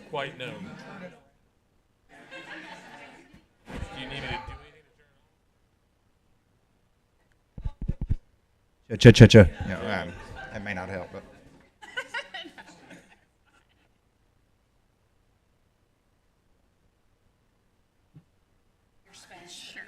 quite known. Do you need me to do anything? Cha-cha-cha. Yeah, that may not help, but. Sure.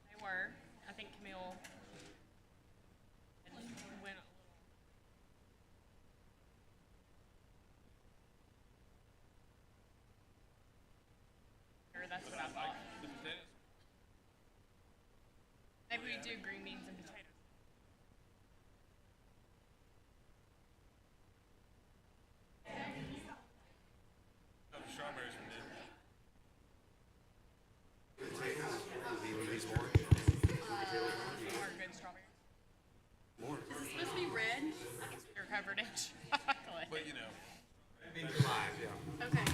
They were. I think Camille went a little. Or that's what I thought. Maybe we do green beans and potatoes. Oh, the strawberries were new. More good strawberries. Is it supposed to be red? You're covered in chocolate. But you know, Okay.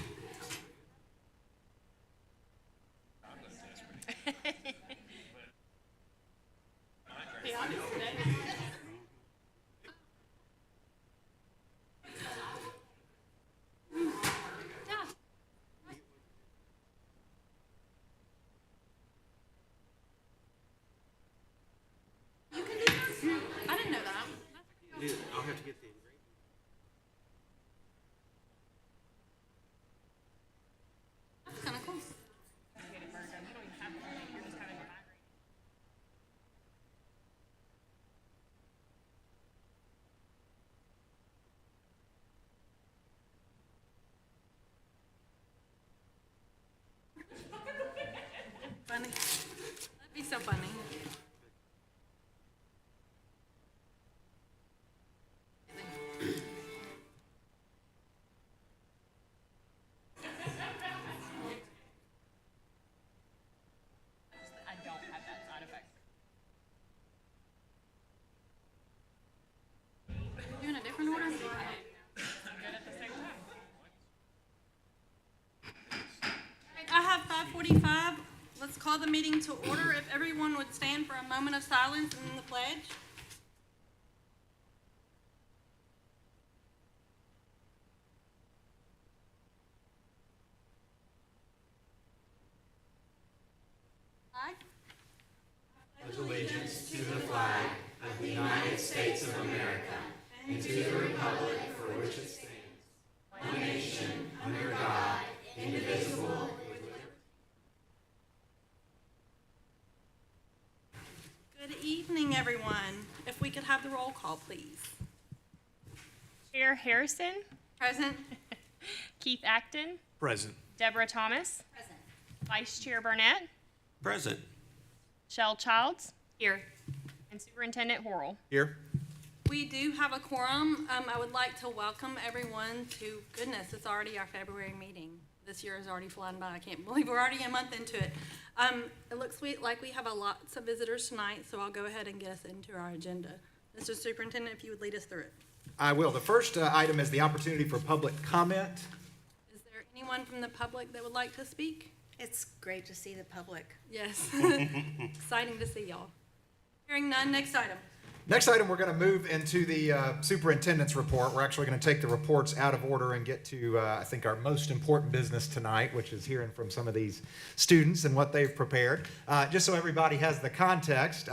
I'm not desperate. Be honest today. You can do that? I didn't know that. I'll have to get the ingredient. That's kind of cool. Get it burned up. You don't even have to burn it. You're just having a migraine. Funny. That'd be so funny. I don't have that side effect. You in a different order? Good at the same time. I have 5:45. Let's call the meeting to order. If everyone would stand for a moment of silence and the pledge. Aye. Good evening, everyone. If we could have the roll call, please. Chair Harrison, Present. Keith Acton, Present. Deborah Thomas, Present. Vice Chair Burnett, Present. Shell Childs, Here. and Superintendent Horrell. Here. We do have a quorum. I would like to welcome everyone to, goodness, it's already our February meeting. This year is already flying by. I can't believe we're already a month into it. It looks like we have lots of visitors tonight, so I'll go ahead and get us into our agenda. Mr. Superintendent, if you would lead us through it. I will. The first item is the opportunity for public comment. Is there anyone from the public that would like to speak? It's great to see the public. Yes. Exciting to see y'all. Hearing none, next item. Next item, we're going to move into the superintendent's report. We're actually going to take the reports out of order and get to, I think, our most important business tonight, which is hearing from some of these students and what they've prepared. Just so everybody has the context,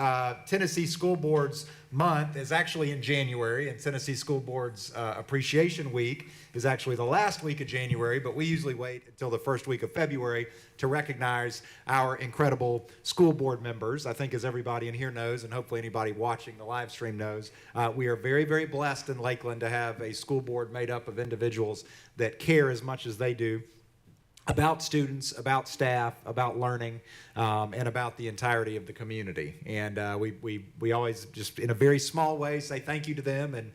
Tennessee School Board's month is actually in January, and Tennessee School Board's Appreciation Week is actually the last week of January, but we usually wait until the first week of February to recognize our incredible school board members. I think as everybody in here knows, and hopefully anybody watching the live stream knows, we are very, very blessed in Lakeland to have a school board made up of individuals that care as much as they do about students, about staff, about learning, and about the entirety of the community. And we always just in a very small way say thank you to them, and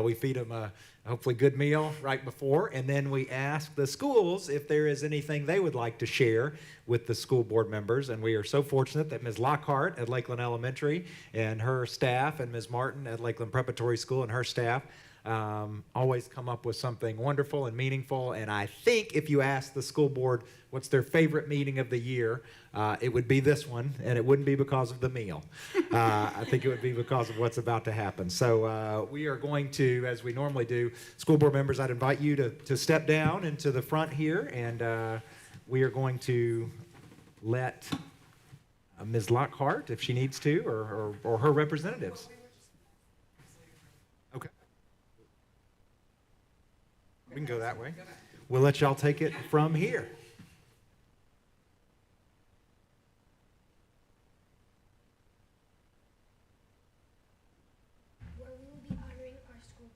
we feed them a hopefully good meal right before, and then we ask the schools if there is anything they would like to share with the school board members. And we are so fortunate that Ms. Lockhart at Lakeland Elementary and her staff, and Ms. Martin at Lakeland Preparatory School and her staff always come up with something wonderful and meaningful. And I think if you ask the school board what's their favorite meeting of the year, it would be this one, and it wouldn't be because of the meal. I think it would be because of what's about to happen. So we are going to, as we normally do, school board members, I'd invite you to step down into the front here, and we are going to let Ms. Lockhart, if she needs to, or her representatives. Okay. We can go that way. We'll let y'all take it from here. Where we will be honoring our school.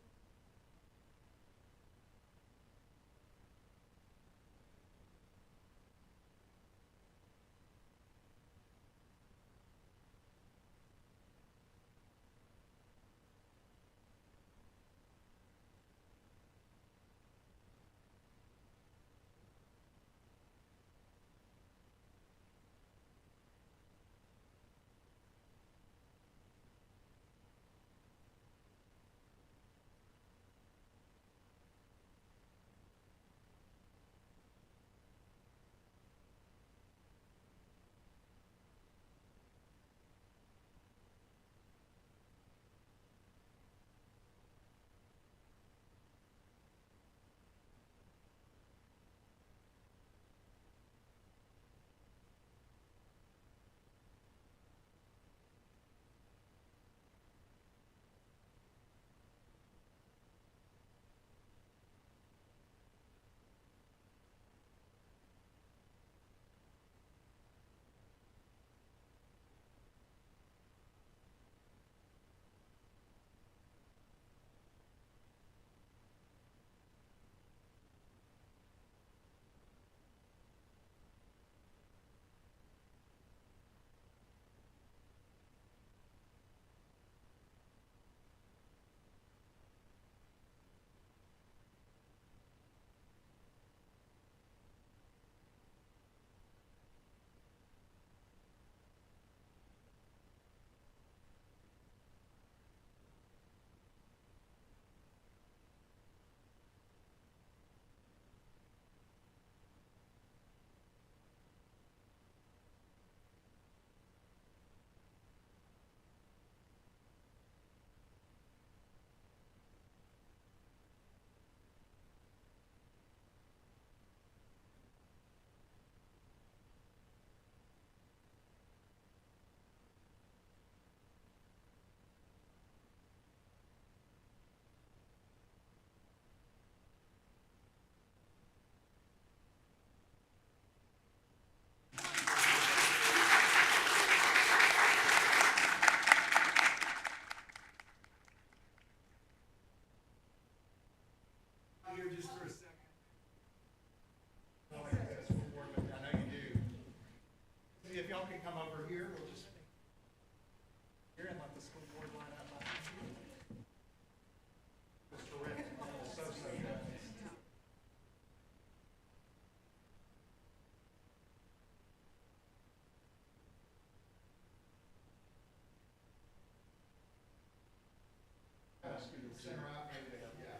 Here just for a second. I know you do. If y'all can come over here, we'll just here and let the school board line up behind you. It's terrific. So good. Center out, maybe they, yeah.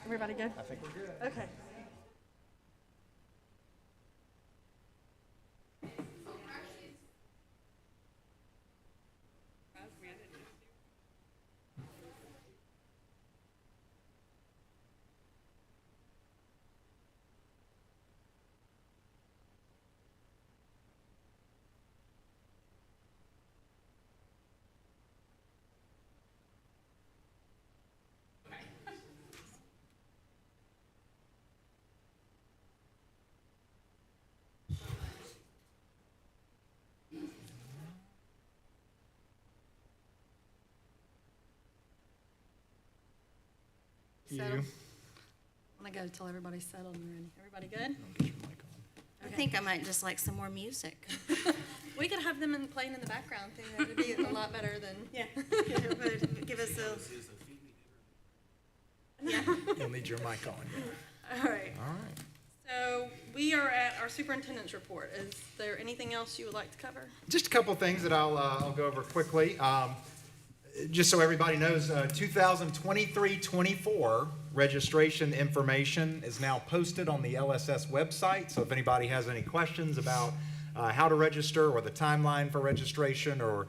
Everybody good? I think we're good. Okay. Settled. I'm gonna go till everybody's settled and ready. Everybody good? I think I might just like some more music. We could have them playing in the background. It'd be a lot better than. Yeah. Give us a. You'll need your mic on. All right. All right. So we are at our superintendent's report. Is there anything else you would like to cover? Just a couple things that I'll go over quickly. Just so everybody knows, 2023-24 registration information is now posted on the LSS website. So if anybody has any questions about how to register or the timeline for registration or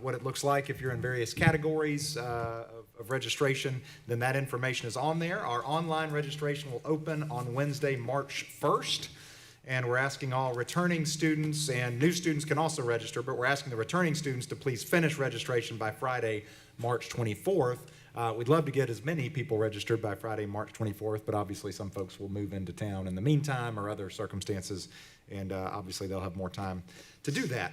what it looks like if you're in various categories of registration, then that information is on there. Our online registration will open on Wednesday, March 1st. And we're asking all returning students, and new students can also register, but we're asking the returning students to please finish registration by Friday, March 24th. We'd love to get as many people registered by Friday, March 24th, but obviously some folks will move into town in the meantime or other circumstances, and obviously they'll have more time to do that.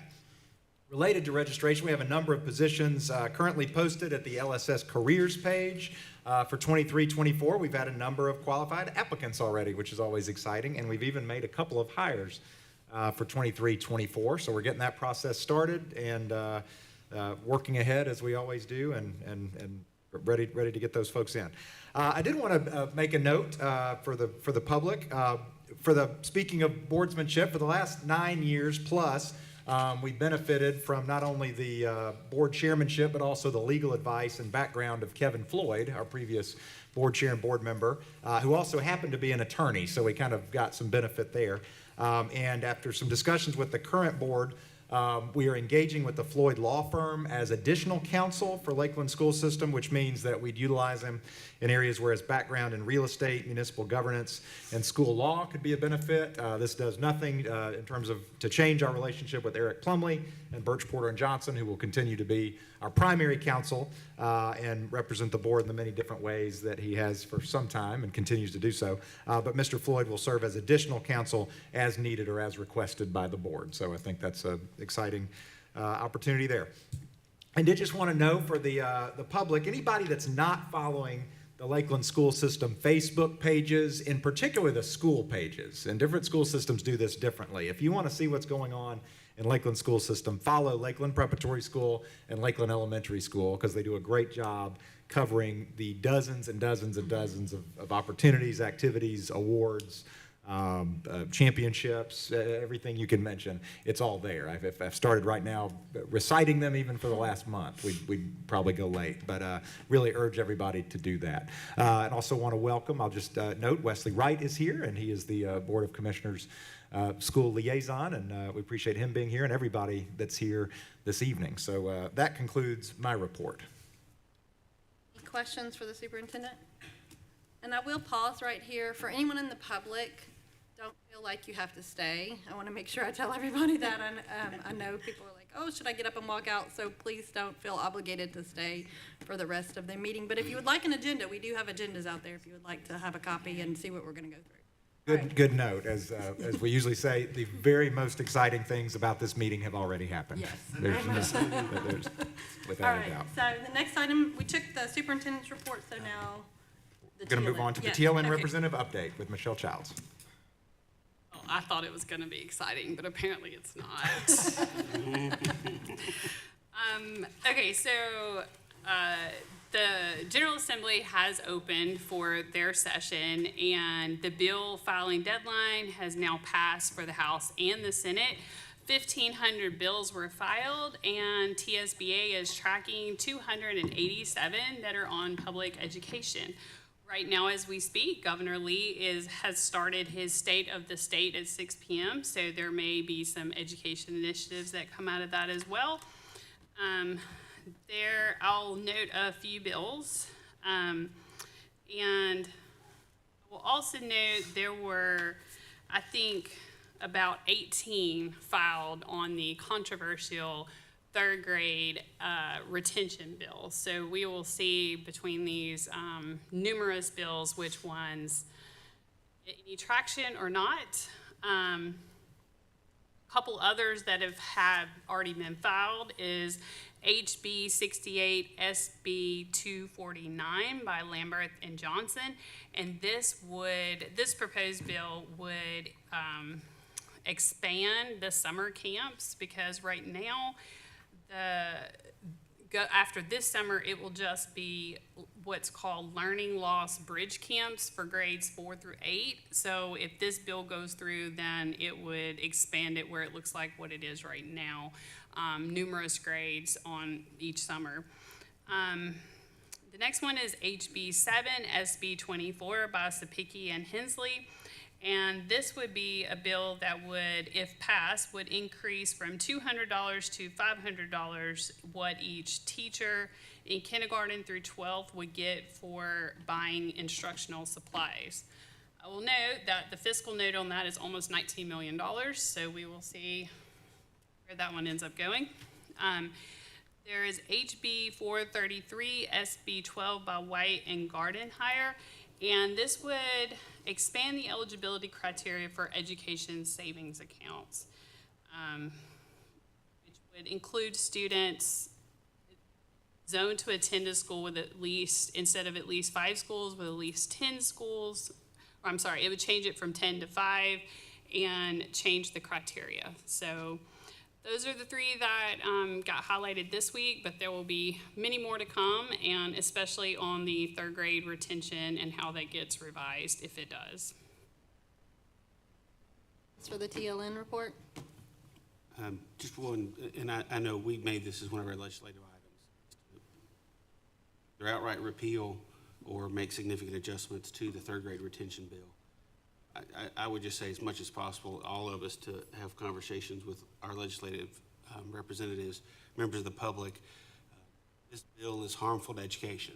Related to registration, we have a number of positions currently posted at the LSS careers page. For 23-24, we've had a number of qualified applicants already, which is always exciting, and we've even made a couple of hires for 23-24. So we're getting that process started and working ahead as we always do, and ready to get those folks in. I did want to make a note for the public. Speaking of boardsmanship, for the last 9 years plus, we benefited from not only the board chairmanship, but also the legal advice and background of Kevin Floyd, our previous board chair and board member, who also happened to be an attorney, so we kind of got some benefit there. And after some discussions with the current board, we are engaging with the Floyd Law Firm as additional counsel for Lakeland School System, which means that we'd utilize him in areas where his background in real estate, municipal governance, and school law could be a benefit. This does nothing in terms of to change our relationship with Eric Plumley and Birch, Porter, and Johnson, who will continue to be our primary counsel and represent the board in the many different ways that he has for some time and continues to do so. But Mr. Floyd will serve as additional counsel as needed or as requested by the board. So I think that's an exciting opportunity there. I did just want to know for the public, anybody that's not following the Lakeland School System Facebook pages, in particular the school pages, and different school systems do this differently. If you want to see what's going on in Lakeland School System, follow Lakeland Preparatory School and Lakeland Elementary School because they do a great job covering the dozens and dozens and dozens of opportunities, activities, awards, championships, everything you can mention, it's all there. If I've started right now reciting them even for the last month, we'd probably go late, but really urge everybody to do that. And also want to welcome, I'll just note, Wesley Wright is here, and he is the Board of Commissioners school liaison, and we appreciate him being here and everybody that's here this evening. So that concludes my report. Any questions for the superintendent? And I will pause right here. For anyone in the public, don't feel like you have to stay. I want to make sure I tell everybody that. I know people are like, oh, should I get up and walk out? So please don't feel obligated to stay for the rest of the meeting. But if you would like an agenda, we do have agendas out there if you would like to have a copy and see what we're going to go through. Good note. As we usually say, the very most exciting things about this meeting have already happened. Yes. There's All without a right. doubt. So the next item, we took the superintendent's report, so now the We're going to move on to the TLN okay. representative update with Michelle Childs. Well, I thought it was going to be exciting, but apparently it's not. Okay, so the General Assembly has opened for their session, and the bill filing deadline has now passed for the House and the Senate. 1,500 bills were filed, and TSBA is tracking 287 that are on public education. Right now, as we speak, Governor Lee has started his State of the State at 6 p.m., so there may be some education initiatives that come out of that as well. I'll note a few bills, and we'll also note there were, I think, about 18 filed on the controversial third grade retention bill. So we will see between these numerous bills which ones any traction or not. Couple others that have already been filed is HB 68 SB 249 by Lambert and Johnson, and this proposed bill would expand the summer camps, because right now after this summer, it will just be what's called learning loss bridge camps for grades 4 through 8. So if this bill goes through, then it would expand it where it looks like what it is right now, numerous grades on each summer. The next one is HB 7 SB 24 by Sapicki and Hensley. And this would be a bill that would, if passed, would increase from $200 to $500 what each teacher in kindergarten through 12th would get for buying instructional supplies. I will note that the fiscal note on that is almost $19 million, so we will see where that one ends up going. There is HB 433 SB 12 by White and Gardenhire, and this would expand the eligibility criteria for education savings accounts, which would include students zoned to attend a school with at least, instead of at least 5 schools, with at least 10 schools. Or I'm sorry, it would change it from 10 to 5 and change the criteria. So those are the 3 that got highlighted this week, but there will be many more to come, and especially on the third grade retention and how that gets revised, if it does. That's for the TLN report. Just one, and I know we made this as one of our legislative items. Either outright repeal or make significant adjustments to the third grade retention bill. I would just say, as much as possible, all of us to have conversations with our legislative representatives, members of the public. This bill is harmful to education.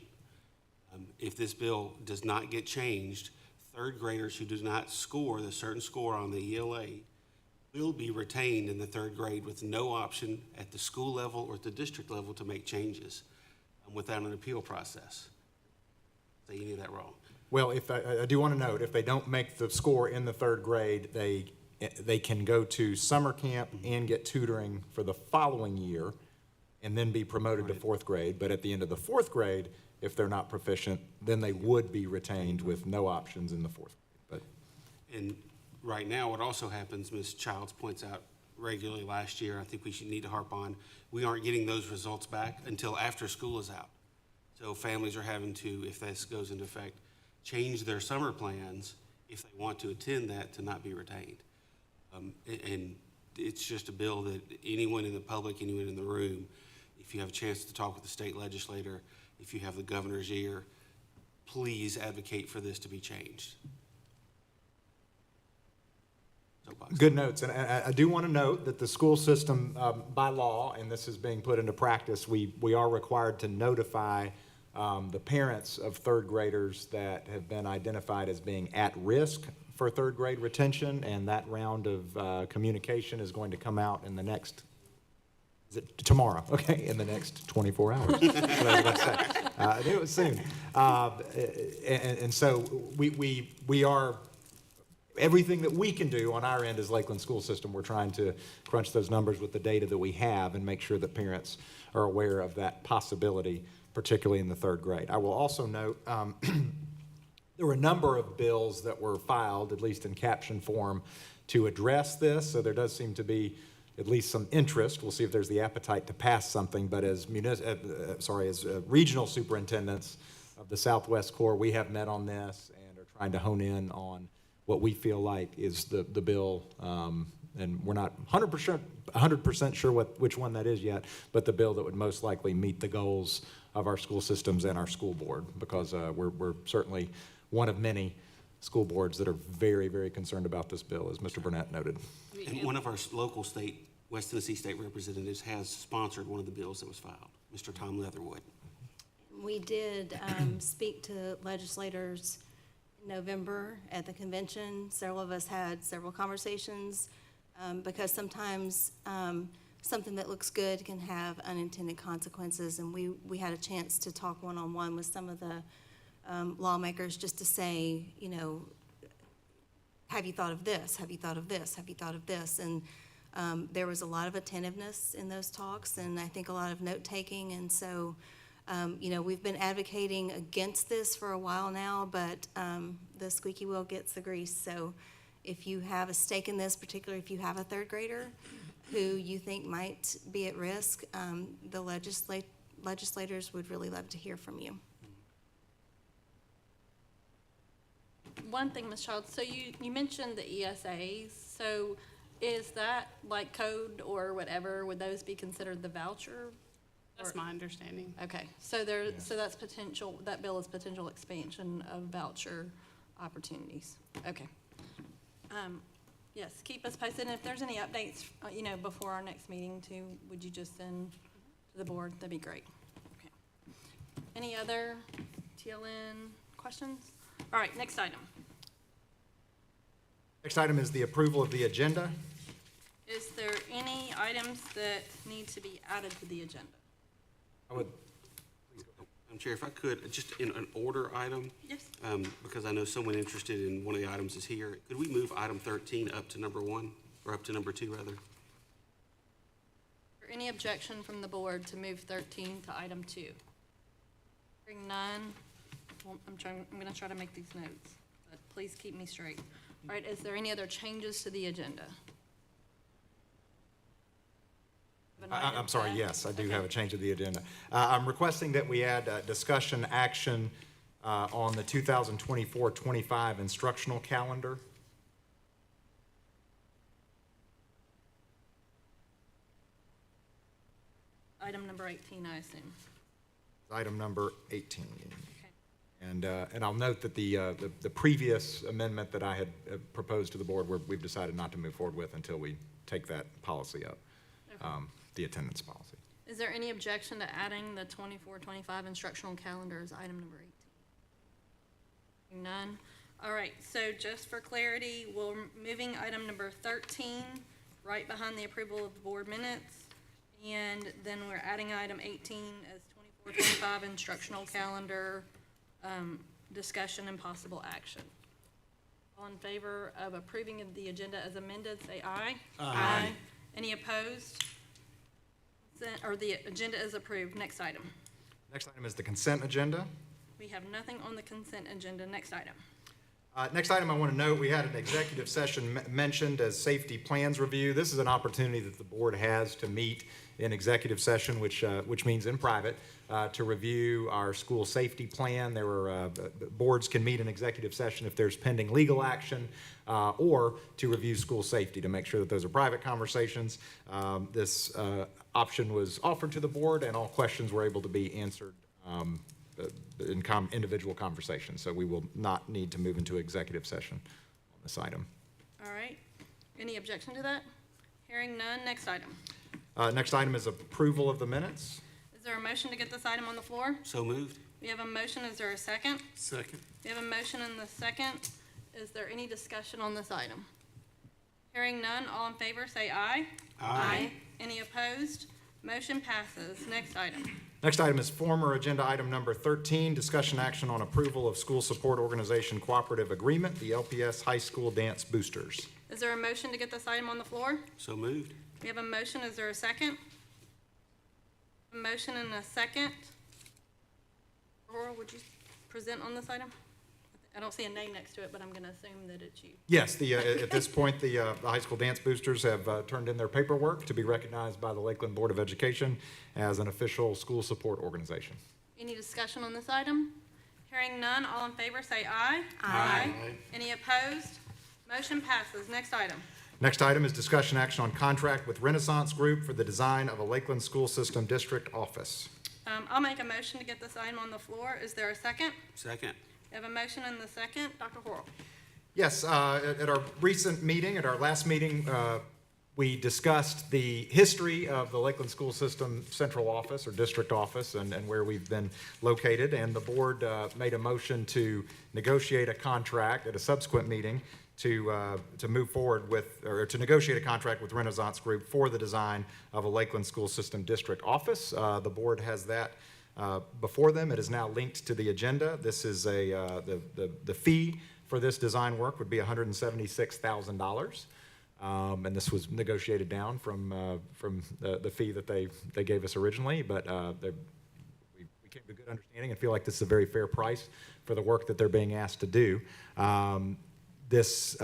If this bill does not get changed, third graders who do not score the certain score on the ELA will be retained in the third grade with no option at the school level or at the district level to make changes without an appeal process. Say any of that wrong. Well, if I do want to note, if they don't make the score in the third grade, they can go to summer camp and get tutoring for the following year and then be promoted to fourth grade. But at the end of the fourth grade, if they're not proficient, then they would be retained with no options in the fourth grade. And right now, what also happens, Ms. Childs points out regularly last year, I think we should need to harp on, we aren't getting those results back until after school is out. So families are having to, if this goes into effect, change their summer plans if they want to attend that to not be retained. And it's just a bill that anyone in the public, anyone in the room, if you have a chance to talk with the state legislator, if you have the governor's ear, please advocate for this to be changed. Good notes, and I do want to note that the school system, by law, and this is being put into practice, we are required to notify the parents of third graders that have been identified as being at risk for third grade retention, and that round of communication is going to come out in the next, is it tomorrow? Okay, in the next 24 hours. That's what I was about to say. I knew it was soon. And so we are, everything that we can do on our end as Lakeland School System, we're trying to crunch those numbers with the data that we have and make sure that parents are aware of that possibility, particularly in the third grade. I will also note there were a number of bills that were filed, at least in caption form, to address this. So there does seem to be at least some interest. We'll see if there's the appetite to pass something. But as regional superintendents of the Southwest Core, we have met on this and are trying to hone in on what we feel like is the bill and we're not 100% sure which one that is yet, but the bill that would most likely meet the goals of our school systems and our school board, because we're certainly one of many school boards that are very, very concerned about this bill, as Mr. Burnett noted. And one of our local state, West Tennessee State Representatives has sponsored one of the bills that was filed, Mr. Tom Leatherwood. We did speak to legislators in November at the convention. Several of us had several conversations because sometimes something that looks good can have unintended consequences. And we had a chance to talk one-on-one with some of the lawmakers just to say, you know, have you thought of this? Have you thought of this? Have you thought of this? And there was a lot of attentiveness in those talks, and I think a lot of note-taking. And so, you know, we've been advocating against this for a while now, but the squeaky wheel gets the grease. So if you have a stake in this, particularly if you have a third grader who you think might be at risk, the legislators would really love to hear from you. One thing, Ms. Childs, so you mentioned the ESAs, so is that like code or whatever, would those be considered the voucher? That's my understanding. Okay, so that's potential, that bill is potential expansion of voucher opportunities. Okay. Yes, keep us posted, and if there's any updates, you know, before our next meeting too, would you just send to the board? That'd be great. Okay. Any other TLN questions? All right, next item. Next item is the approval of the agenda. Is there any items that need to be added to the agenda? I would, Madam Chair, if I could, just in an order item, Yes. because I know someone interested in one of the items is here, could we move item 13 up to number 1, or up to number 2, rather? Is there any objection from the board to move 13 to item 2? Hearing none, well, I'm gonna try to make these notes, but please keep me straight. All right, is there any other changes to the agenda? I'm sorry, yes, I do Okay. have a change of the agenda. I'm requesting that we add discussion action on the 2024-25 instructional calendar. Item number 18, I assume. Item number 18. And I'll note that the previous amendment that I had proposed to the board, we've decided not to move forward with until we take that policy up, the attendance policy. Is there any objection to adding the 24-25 instructional calendar as item number 18? None. All right, so just for clarity, we're moving item number 13 right behind the approval of the board minutes. And then we're adding item 18 as 24-25 instructional calendar, discussion and possible action. All in favor of approving of the agenda as amended, say aye. Aye. Any opposed? Or the agenda is approved. Next item. Next item is the consent agenda. We have nothing on the consent agenda. Next item. Next item I want to note, we had an executive session mentioned as safety plans review. This is an opportunity that the board has to meet in executive session, which means in private, to review our school safety plan. There were boards can meet in executive session if there's pending legal action, or to review school safety to make sure that those are private conversations. This option was offered to the board, and all questions were able to be answered in individual conversations. So we will not need to move into executive session on this item. All right. Any objection to that? Hearing none. Next item. Next item is approval of the minutes. Is there a motion to get this item on the floor? So moved. We have a motion. Is there a second? Second. We have a motion and the second. Is there any discussion on this item? Hearing none. All in favor, say aye. Aye. Any opposed? Motion passes. Next item. Next item is former agenda item number 13, discussion action on approval of school support organization cooperative agreement, the LPS High School Dance Boosters. Is there a motion to get this item on the floor? So moved. We have a motion. Is there a second? A motion and a second. Aurora, would you present on this item? I don't see a name next to it, but I'm going to assume that it's you. Yes, at this point, the high school dance boosters have turned in their paperwork to be recognized by the Lakeland Board of Education as an official school support organization. Any discussion on this item? Hearing none, all in favor say aye. Aye. Any opposed? Motion passes. Next item. Next item is discussion action on contract with Renaissance Group for the design of a Lakeland School System District office. I'll make a motion to get this item on the floor. Is there a second? Second. We have a motion and the second. Dr. Horrell. Yes, at our recent meeting, at our last meeting, we discussed the history of the Lakeland School System Central Office or District Office and where we've been located. And the board made a motion to negotiate a contract at a subsequent meeting to move forward with, or to negotiate a contract with Renaissance Group for the design of a Lakeland School System District office. The board has that before them. It is now linked to the agenda. This is the fee for this design work would be $176,000. And this was negotiated down from the fee that they gave us originally, but we came to a good understanding and feel like this is a very fair price for the work that they're being asked to do. This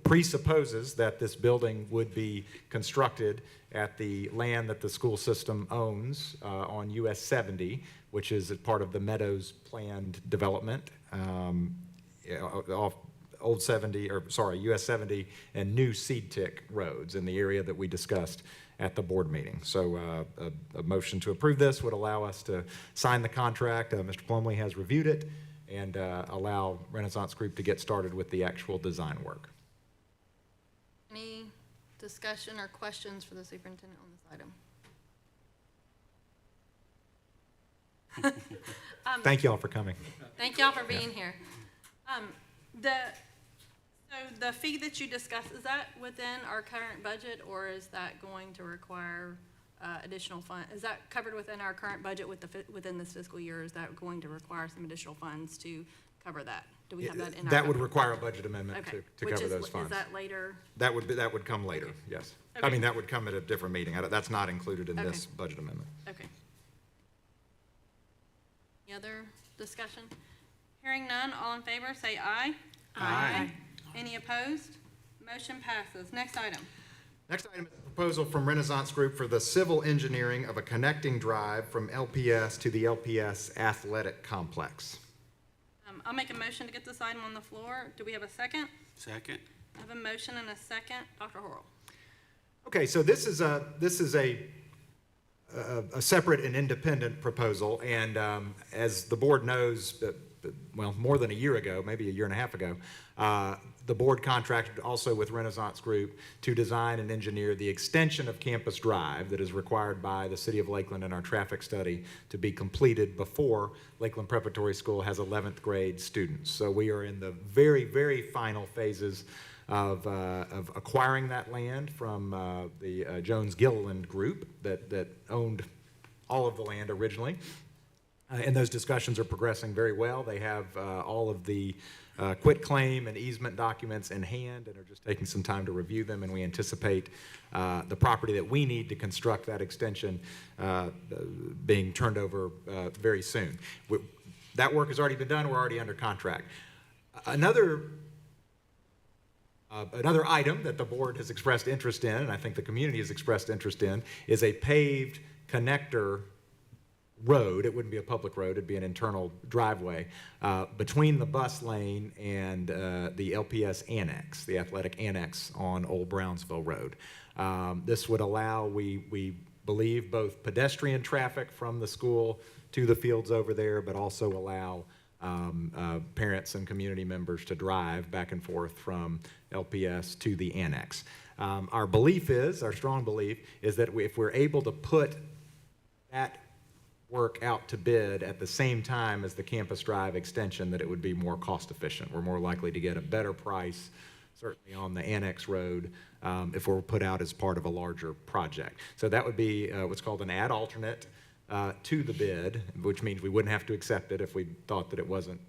presupposes that this building would be constructed at the land that the school system owns on US 70, which is a part of the Meadows planned development off Old 70, or sorry, US 70 and new seed tick roads in the area that we discussed at the board meeting. So a motion to approve this would allow us to sign the contract. Mr. Plumley has reviewed it and allow Renaissance Group to get started with the actual design work. Any discussion or questions for the superintendent on this item? Thank you all for coming. Thank y'all for being here. So the fee that you discussed, is that within our current budget, or is that going to require additional fund? Is that covered within our current budget within this fiscal year? Is that going to require some additional funds to cover that? Do we have that in our? That would require a budget amendment Okay. to Which cover is- those funds. Is that later? That would come later, yes. I Okay. mean, that would come at a different meeting. That's not included in this Okay. budget amendment. Okay. Any other discussion? Hearing none, all in favor, say aye. Aye. Any opposed? Motion passes. Next item. Next item is a proposal from Renaissance Group for the civil engineering of a connecting drive from LPS to the LPS Athletic Complex. I'll make a motion to get this item on the floor. Do we have a second? Second. I have a motion and a second. Dr. Horrell. Okay, so this is a separate and independent proposal, and as the board knows, well, more than a year ago, maybe a year and a half ago, the board contracted also with Renaissance Group to design and engineer the extension of Campus Drive that is required by the City of Lakeland in our traffic study to be completed before Lakeland Preparatory School has 11th grade students. So we are in the very, very final phases of acquiring that land from the Jones-Gilliland Group that owned all of the land originally. And those discussions are progressing very well. They have all of the quitclaim and easement documents in hand and are just taking some time to review them, and we anticipate the property that we need to construct that extension being turned over very soon. That work has already been done. We're already under contract. Another item that the board has expressed interest in, and I think the community has expressed interest in, is a paved connector road. It wouldn't be a public road, it'd be an internal driveway between the bus lane and the LPS annex, the athletic annex on Old Brownsville Road. This would allow, we believe, both pedestrian traffic from the school to the fields over there, but also allow parents and community members to drive back and forth from LPS to the annex. Our strong belief is that if we're able to put that work out to bid at the same time as the Campus Drive extension, that it would be more cost efficient. We're more likely to get a better price, certainly on the annex road, if we're put out as part of a larger project. So that would be what's called an ad alternate to the bid, which means we wouldn't have to accept it if we thought that it wasn't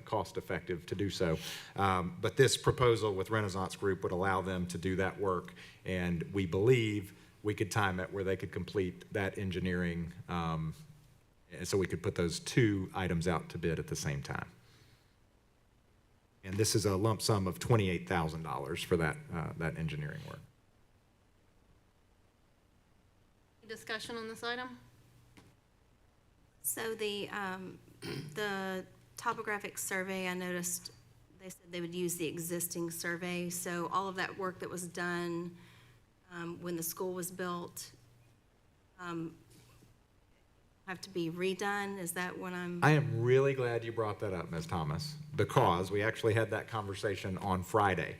cost effective to do so. But this proposal with Renaissance Group would allow them to do that work, and we believe we could time it where they could complete that engineering, so we could put those two items out to bid at the same time. And this is a lump sum of $28,000 for that engineering work. Any discussion on this item? So the topographic survey, I noticed they said they would use the existing survey, so all of that work that was done when the school was built have to be redone? Is that what I'm? I am really glad you brought that up, Ms. Thomas, because we actually had that conversation on Friday.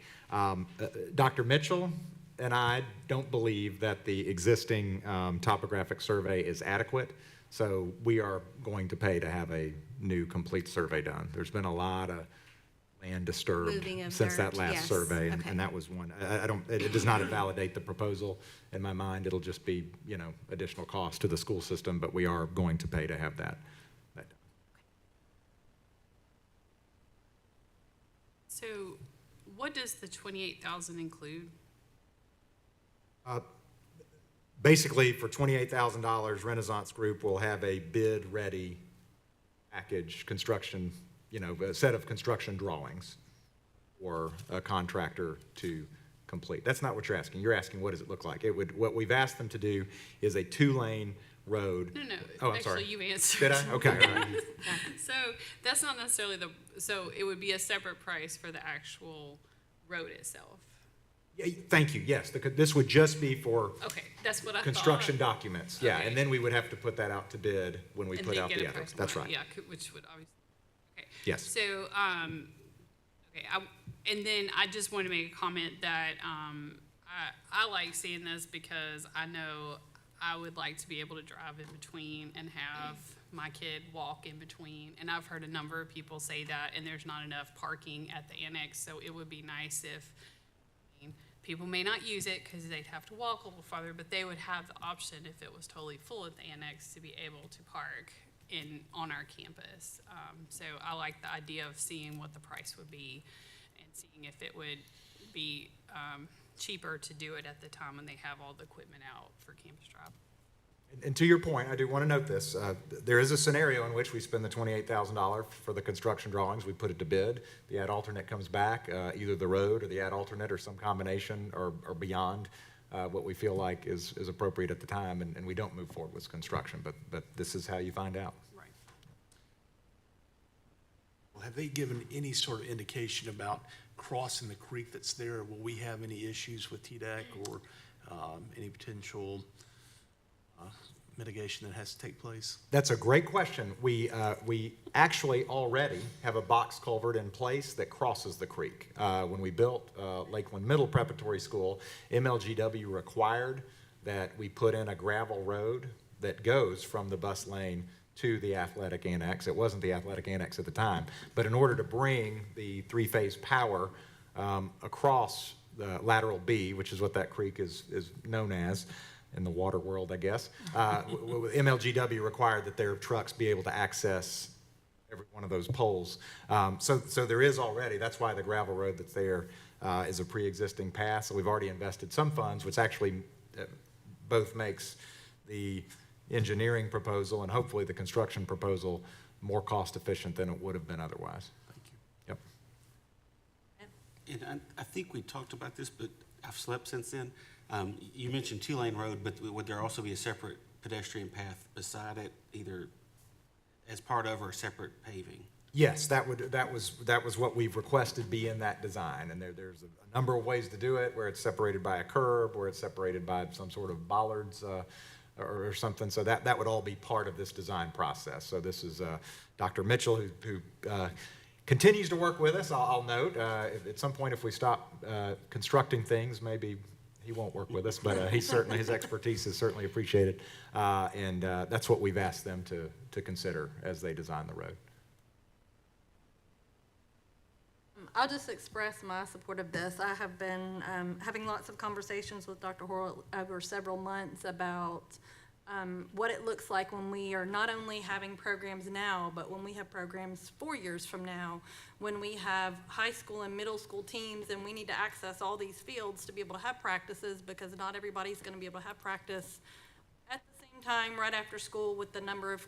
Dr. Mitchell and I don't believe that the existing topographic survey is adequate, so we are going to pay to have a new complete survey done. There's been a lot of land disturbed Moving of since that dirt, last yes. survey, Okay. and that was one. It does not invalidate the proposal in my mind. It'll just be, additional cost to the school system, but we are going to pay to have that done. So what does the 28,000 include? Basically, for $28,000, Renaissance Group will have a bid-ready package, construction, a set of construction drawings for a contractor to complete. That's not what you're asking. You're asking, what does it look like? What we've asked them to do is a 2-lane road. No, Oh, I'm sorry. actually, you answered. Did I? Okay, all right. So that's not necessarily so it would be a separate price for the actual road itself. Yeah, thank you, yes. This would just be for Okay, that's what I construction thought. documents. Yeah, Okay. and then we would have to put that out to bid when we And put then out get the a others. price That's on it. right. Yeah, which would obviously, okay. Yes. So, okay, and then I just want to make a comment that, I like seeing this because I know I would like to be able to drive in between and have my kid walk in between. And I've heard a number of people say that, and there's not enough parking at the annex, so it would be nice if, people may not use it because they'd have to walk a little farther, but they would have the option if it was totally full at the annex to be able to park on our campus. So I like the idea of seeing what the price would be and seeing if it would be cheaper to do it at the time when they have all the equipment out for Campus Drive. And to your point, I do want to note this. There is a scenario in which we spend the $28,000 for the construction drawings. We put it to bid. The ad alternate comes back, either the road or the ad alternate or some combination or beyond what we feel like is appropriate at the time, and we don't move forward with construction. But this is how you find out. Right. Well, have they given any sort of indication about crossing the creek that's there? Will we have any issues with TDEC or any potential mitigation that has to take place? That's a great question. We actually already have a box culvert in place that crosses the creek. When we built Lakeland Middle Preparatory School, MLGW required that we put in a gravel road that goes from the bus lane to the athletic annex. It wasn't the athletic annex at the time, but in order to bring the three-phase power across the lateral B, which is what that creek is known as, in the water world, I guess. MLGW required that their trucks be able to access every one of those poles. So there is already, that's why the gravel road that's there is a pre-existing path. So we've already invested some funds, which actually both makes the engineering proposal and hopefully the construction proposal more cost efficient than it would have been otherwise. Thank you. Yep. And I think we talked about this, but I've slept since then. You mentioned 2-lane road, but would there also be a separate pedestrian path beside it, either as part of or separate paving? Yes, that was what we've requested be in that design, and there's a number of ways to do it, where it's separated by a curb, where it's separated by some sort of bollards or something. So that would all be part of this design process. So this is Dr. Mitchell, who continues to work with us. I'll note at some point if we stop constructing things, maybe he won't work with us, but his expertise is certainly appreciated, and that's what we've asked them to consider as they design the road. I'll just express my support of this. I have been having lots of conversations with Dr. Horrell over several months about what it looks like when we are not only having programs now, but when we have programs 4 years from now, when we have high school and middle school teams and we need to access all these fields to be able to have practices, because not everybody's going to be able to have practice at the same time right after school with the number of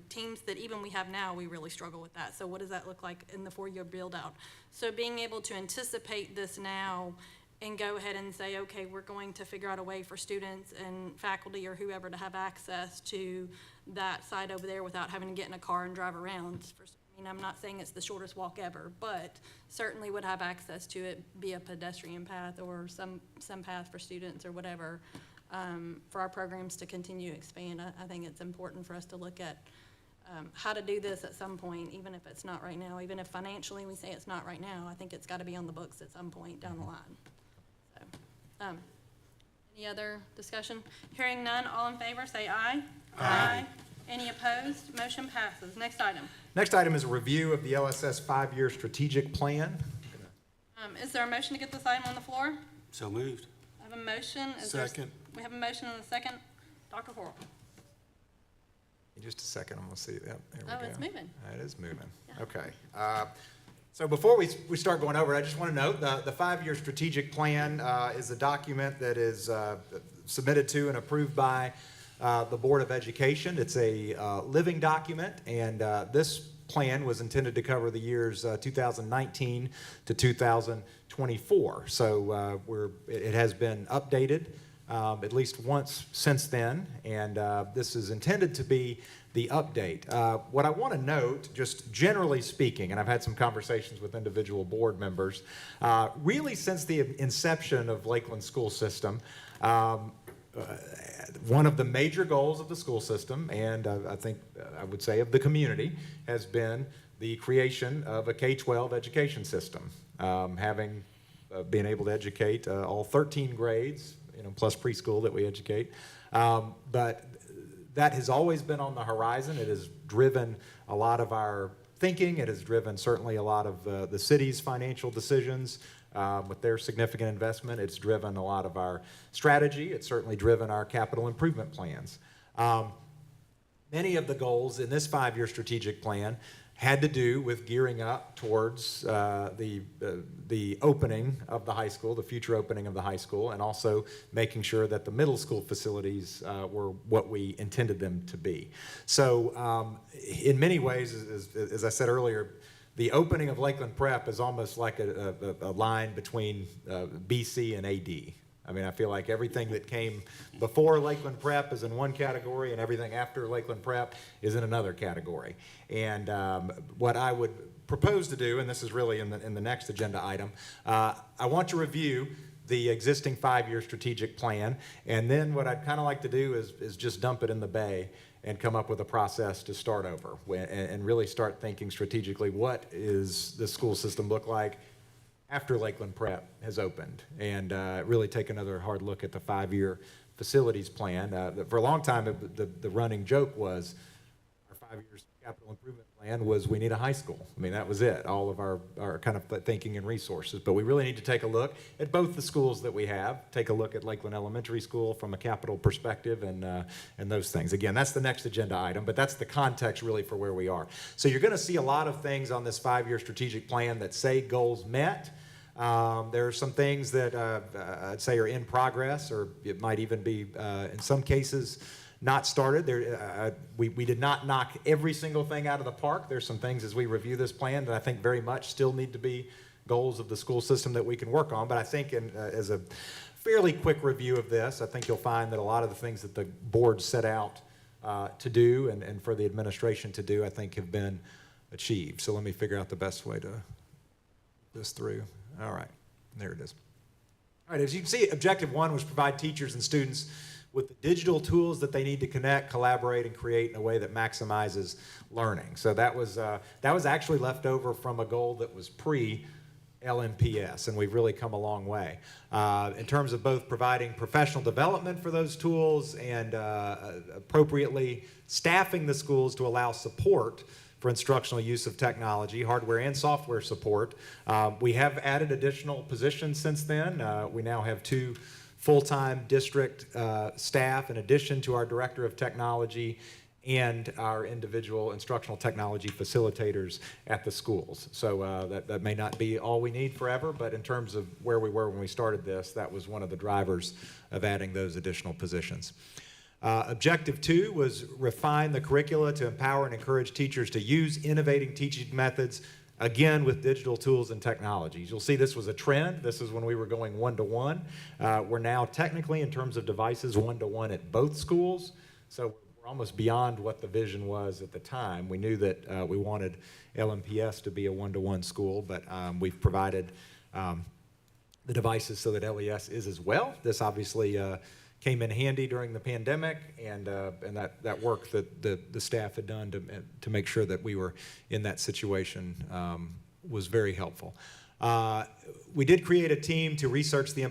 teams that even we have now. We really struggle with that. So what does that look like in the 4-year build out? So being able to anticipate this now and go ahead and say, okay, we're going to figure out a way for students and faculty or whoever to have access to that site over there without having to get in a car and drive around. mean, I'm not saying it's the shortest walk ever, but certainly would have access to it, be a pedestrian path or some path for students or whatever, for our programs to continue to expand. I think it's important for us to look at how to do this at some point, even if it's not right now, even if financially we say it's not right now, I think it's got to be on the books at some point down the line. So, any other discussion? Hearing none, all in favor, say aye. Aye. Any opposed? Motion passes. Next item. Next item is a review of the LSS 5-year strategic plan. Is there a motion to get this item on the floor? So moved. I have a motion. Second. We have a motion and a second. Dr. Horrell. In just a second, I'm going to see that. There we go. Oh, it's moving. It is moving. Okay. So before we start going over, I just want to note the 5-year strategic plan is a document that is submitted to and approved by the Board of Education. It's a living document, and this plan was intended to cover the years 2019 to 2024. So it has been updated at least once since then, and this is intended to be the update. What I want to note, just generally speaking, and I've had some conversations with individual board members, really since the inception of Lakeland School System, one of the major goals of the school system, and I think I would say of the community, has been the creation of a K-12 education system, having been able to educate all 13 grades, plus preschool that we educate. But that has always been on the horizon. It has driven a lot of our thinking. It has driven certainly a lot of the city's financial decisions with their significant investment. It's driven a lot of our strategy. It's certainly driven our capital improvement plans. Many of the goals in this 5-year strategic plan had to do with gearing up towards the opening of the high school, the future opening of the high school, and also making sure that the middle school facilities were what we intended them to be. So in many ways, as I said earlier, the opening of Lakeland Prep is almost like a line between BC and AD. I mean, I feel like everything that came before Lakeland Prep is in one category, and everything after Lakeland Prep is in another category. And what I would propose to do, and this is really in the next agenda item, I want to review the existing 5-year strategic plan, and then what I'd kind of like to do is just dump it in the bay and come up with a process to start over and really start thinking strategically, what is the school system look like after Lakeland Prep has opened, and really take another hard look at the 5-year facilities plan. For a long time, the running joke was our 5-year capital improvement plan was we need a high school. I mean, that was it, all of our kind of thinking and resources. But we really need to take a look at both the schools that we have, take a look at Lakeland Elementary School from a capital perspective and those things. Again, that's the next agenda item, but that's the context really for where we are. So you're going to see a lot of things on this 5-year strategic plan that say goals met. There are some things that I'd say are in progress, or it might even be, in some cases, not started. We did not knock every single thing out of the park. There's some things as we review this plan that I think very much still need to be goals of the school system that we can work on. But I think as a fairly quick review of this, I think you'll find that a lot of the things that the board set out to do and for the administration to do, I think have been achieved. So let me figure out the best way to this through. All right, there it is. All right, as you can see, objective 1 was provide teachers and students with the digital tools that they need to connect, collaborate, and create in a way that maximizes learning. So that was actually left over from a goal that was pre-LMPS, and we've really come a long way. In terms of both providing professional development for those tools and appropriately staffing the schools to allow support for instructional use of technology, hardware and software support. We have added additional positions since then. We now have 2 full-time district staff in addition to our director of technology and our individual instructional technology facilitators at the schools. So that may not be all we need forever, but in terms of where we were when we started this, that was one of the drivers of adding those additional positions. Objective 2 was refine the curricula to empower and encourage teachers to use innovating teaching methods, again with digital tools and technologies. You'll see this was a trend. This is when we were going 1-to-1. We're now technically, in terms of devices, 1-to-1 at both schools. So we're we're almost beyond what the vision was at the time. We knew that we wanted LMPS to be a one-to-one school, but we've provided the devices so that LES is as well. This obviously came in handy during the pandemic, and that work that the staff had done to make sure that we were in that situation was very helpful. We did create a team to research the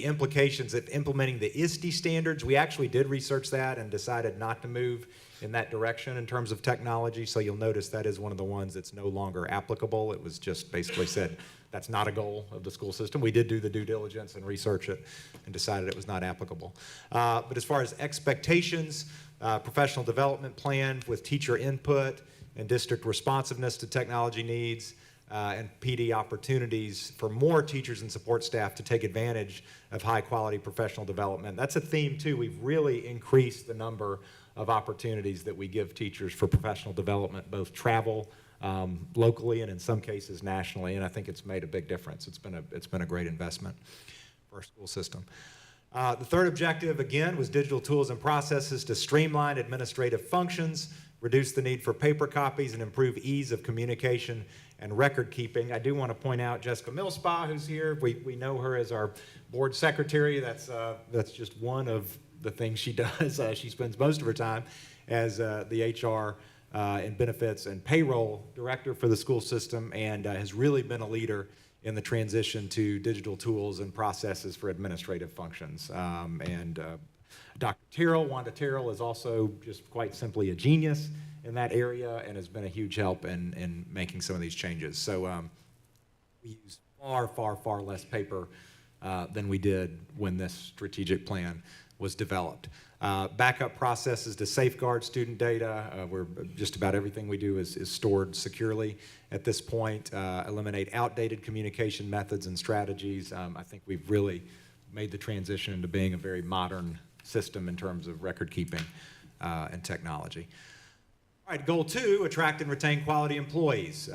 implications of implementing the ISTE standards. We actually did research that and decided not to move in that direction in terms of technology. So you'll notice that is one of the ones that's no longer applicable. It was just basically said that's not a goal of the school system. We did do the due diligence and research it and decided it was not applicable. But as far as expectations, professional development plan with teacher input and district responsiveness to technology needs, and PD opportunities for more teachers and support staff to take advantage of high-quality professional development. That's a theme, too. We've really increased the number of opportunities that we give teachers for professional development, both travel locally and in some cases nationally, and I think it's made a big difference. It's been a great investment for our school system. The third objective, again, was digital tools and processes to streamline administrative functions, reduce the need for paper copies, and improve ease of communication and record keeping. I do want to point out Jessica Millspa, who's here. We know her as our board secretary. That's just one of the things she does. She spends most of her time as the HR and benefits and payroll director for the school system, and has really been a leader in the transition to digital tools and processes for administrative functions. Dr. Wanda Terrell, is also just quite simply a genius in that area and has been a huge help in making some of these changes. So we use far less paper than we did when this strategic plan was developed. Backup processes to safeguard student data. Where just about everything we do is stored securely at this point. Eliminate outdated communication methods and strategies. I think we've really made the transition into being a very modern system in terms of record keeping and technology. All right, goal 2, attract and retain quality employees.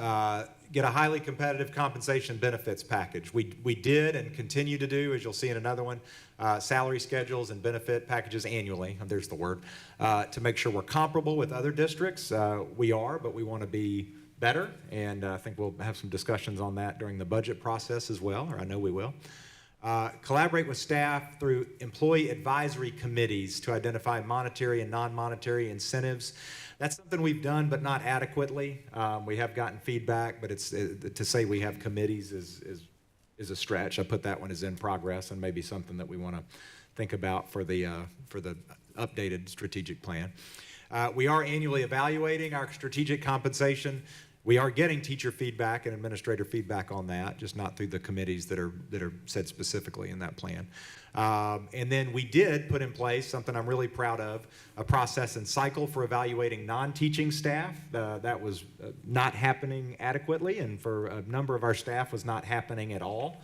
Get a highly competitive compensation benefits package. We did and continue to do, as you'll see in another one, salary schedules and benefit packages annually, there's the word, to make sure we're comparable with other districts. We are, but we want to be better, and I think we'll have some discussions on that during the budget process as well, or I know we will. Collaborate with staff through employee advisory committees to identify monetary and non-monetary incentives. That's something we've done, but not adequately. We have gotten feedback, but to say we have committees is a stretch. I put that one as in progress and maybe something that we want to think about for the updated strategic plan. We are annually evaluating our strategic compensation. We are getting teacher feedback and administrator feedback on that, just not through the committees that are said specifically in that plan. And then we did put in place something I'm really proud of, a process and cycle for evaluating non-teaching staff. That was not happening adequately, and for a number of our staff was not happening at all.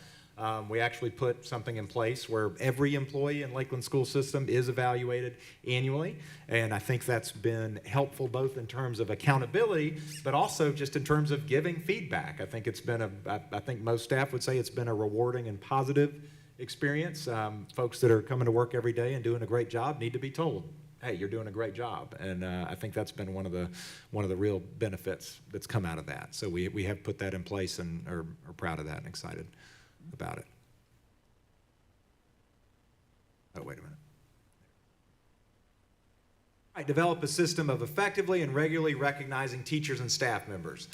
We actually put something in place where every employee in Lakeland School System is evaluated annually, and I think that's been helpful both in terms of accountability, but also just in terms of giving feedback. I think it's been I think most staff would say it's been a rewarding and positive experience. Folks that are coming to work every day and doing a great job need to be told, hey, you're doing a great job, and I think that's been one of the real benefits that's come out of that. So we have put that in place and are proud of that and excited about it. Oh, wait a minute. All right, develop a system of effectively and regularly recognizing teachers and staff members.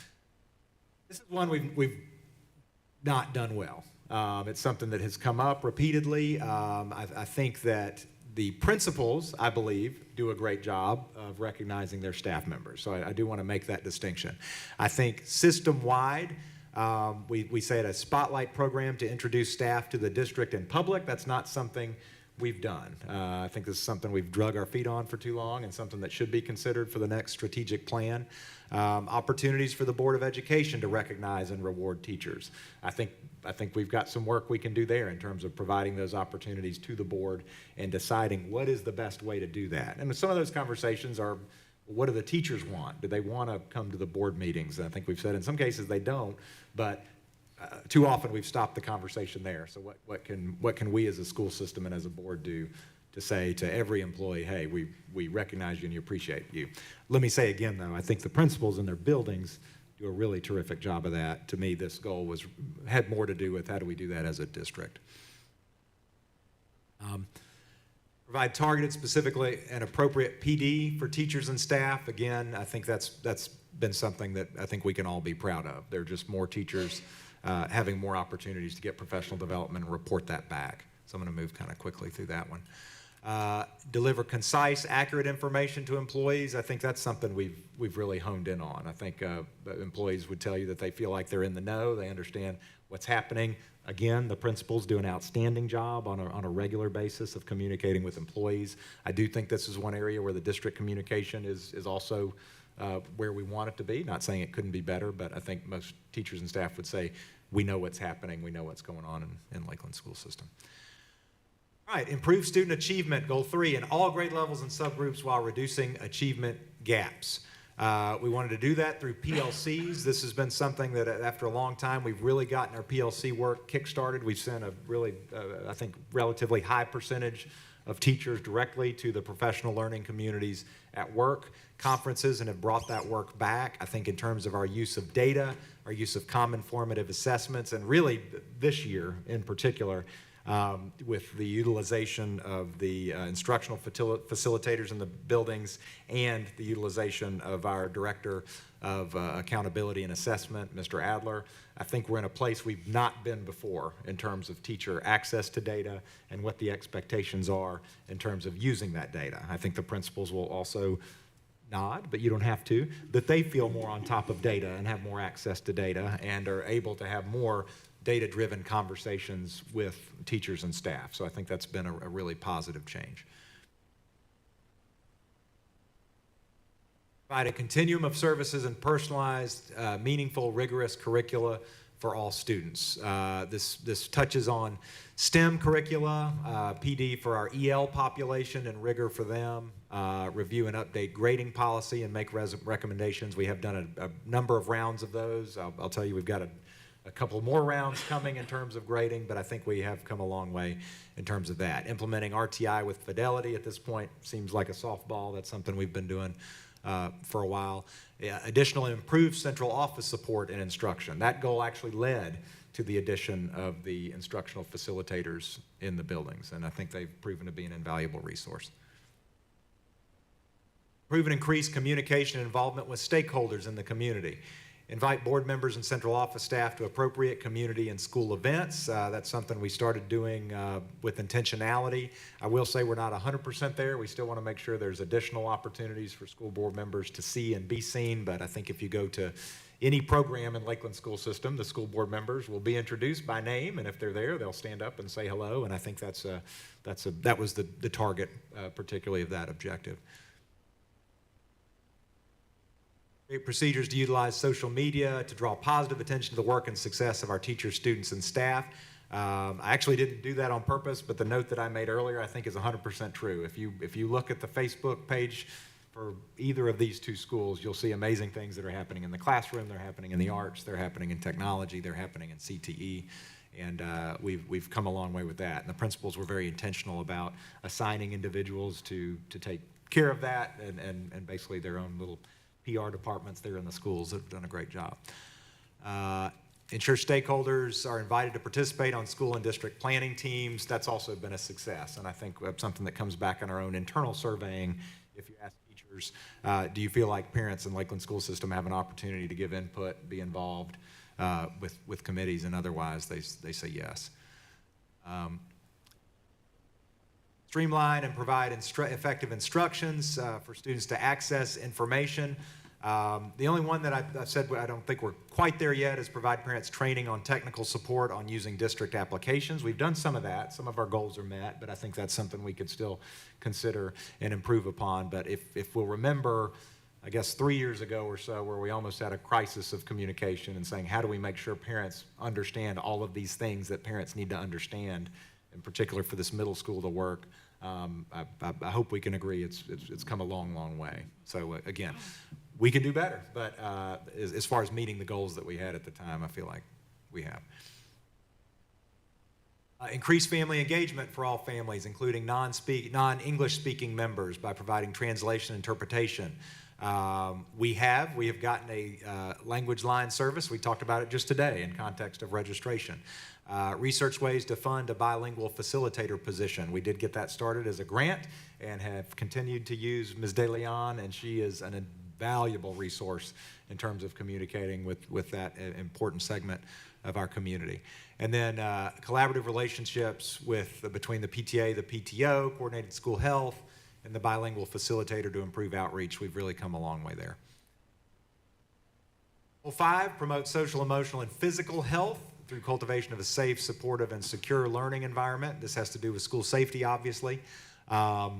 This is one we've not done well. It's something that has come up repeatedly. I think that the principals, I believe, do a great job of recognizing their staff members. So I do want to make that distinction. I think system-wide, we say it a spotlight program to introduce staff to the district and public. That's not something we've done. I think this is something we've drug our feet on for too long and something that should be considered for the next strategic plan. Opportunities for the Board of Education to recognize and reward teachers. I think we've got some work we can do there in terms of providing those opportunities to the board and deciding what is the best way to do that. And some of those conversations are, what do the teachers want? Do they want to come to the board meetings? And I think we've said in some cases they don't, but too often we've stopped the conversation there. So what can we as a school system and as a board do to say to every employee, hey, we recognize you and you appreciate you. Let me say again, though, I think the principals in their buildings do a really terrific job of that. To me, this goal had more to do with how do we do that as a district. Provide targeted, specifically and appropriate PD for teachers and staff. Again, I think that's been something that I think we can all be proud of. There are just more teachers having more opportunities to get professional development and report that back. So I'm going to move kind of quickly through that one. Deliver concise, accurate information to employees. I think that's something we've really honed in on. I think employees would tell you that they feel like they're in the know, they understand what's happening. Again, the principals do an outstanding job on a regular basis of communicating with employees. I do think this is one area where the district communication is also where we want it to be. Not saying it couldn't be better, but I think most teachers and staff would say, we know what's happening, we know what's going on in Lakeland school system. All right, improve student achievement, goal 3, in all grade levels and subgroups while reducing achievement gaps. We wanted to do that through PLCs. This has been something that after a long time, we've really gotten our PLC work kick-started. We've sent a really, I think, relatively high percentage of teachers directly to the professional learning communities at work conferences and have brought that work back. I think in terms of our use of data, our use of common formative assessments, and really this year in particular, with the utilization of the instructional facilitators in the buildings and the utilization of our Director of Accountability and Assessment, Mr. Adler. I think we're in a place we've not been before in terms of teacher access to data and what the expectations are in terms of using that data. I think the principals will also nod, but you don't have to, that they feel more on top of data and have more access to data and are able to have more data-driven conversations with teachers and staff. So I think that's been a really positive change. Provide a continuum of services and personalized, meaningful, rigorous curricula for all students. This touches on STEM curricula, PD for our EL population and rigor for them, review and update grading policy and make recommendations. We have done a number of rounds of those. I'll tell you, we've got a couple more rounds coming in terms of grading, but I think we have come a long way in terms of that. Implementing RTI with fidelity at this point seems like a softball. That's something we've been doing for a while. Additional improved central office support and instruction. That goal actually led to the addition of the instructional facilitators in the buildings, and I think they've proven to be an invaluable resource. Improve and increase communication and involvement with stakeholders in the community. Invite board members and central office staff to appropriate community and school events. That's something we started doing with intentionality. I will say we're not 100% there. We still want to make sure there's additional opportunities for school board members to see and be seen, but I think if you go to any program in Lakeland school system, the school board members will be introduced by name, and if they're there, they'll stand up and say hello, and I think that was the target, particularly of that objective. Create procedures to utilize social media to draw positive attention to the work and success of our teachers, students, and staff. I actually didn't do that on purpose, but the note that I made earlier I think is 100% true. If you look at the Facebook page for either of these two schools, you'll see amazing things that are happening in the classroom, they're happening in the arts, they're happening in technology, they're happening in CTE, and we've come a long way with that. And the principals were very intentional about assigning individuals to take care of that and basically their own little PR departments there in the schools have done a great job. Ensure stakeholders are invited to participate on school and district planning teams. That's also been a success, and I think something that comes back in our own internal surveying. If you ask teachers, do you feel like parents in Lakeland school system have an opportunity to give input, be involved with committees and otherwise, they say yes. Streamline and provide effective instructions for students to access information. The only one that I've said I don't think we're quite there yet is provide parents training on technical support on using district applications. We've done some of that. Some of our goals are met, but I think that's something we could still consider and improve upon. But if we'll remember, I guess 3 years ago or so, where we almost had a crisis of communication and saying, how do we make sure parents understand all of these things that parents need to understand, in particular for this middle school to work. I hope we can agree it's come a long, long way. So again, we can do better, but as far as meeting the goals that we had at the time, I feel like we have. Increase family engagement for all families, including non-English speaking members, by providing translation and interpretation. We have gotten a language line service. We talked about it just today in context of registration. Research ways to fund a bilingual facilitator position. We did get that started as a grant and have continued to use Ms. De Leon, and she is an invaluable resource in terms of communicating with that important segment of our community. And then collaborative relationships between the PTA, the PTO, coordinated school health, and the bilingual facilitator to improve outreach. We've really come a long way there. Goal 5, promote social, emotional, and physical health through cultivation of a safe, supportive, and secure learning environment. This has to do with school safety, obviously. A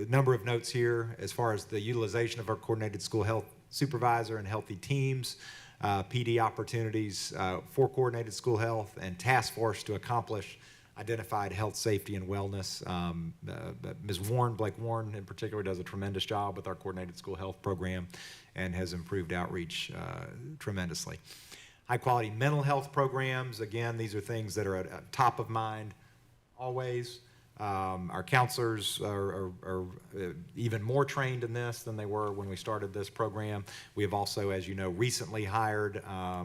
number of notes here as far as the utilization of our coordinated school health supervisor and healthy teams, PD opportunities for coordinated school health, and task force to accomplish identified health, safety, and wellness. Ms. Blake Warren in particular, does a tremendous job with our coordinated school health program and has improved outreach tremendously. High quality mental health programs. Again, these are things that are at top of mind always. Our counselors are even more trained in this than they were when we started this program. We have also, as you know, recently hired a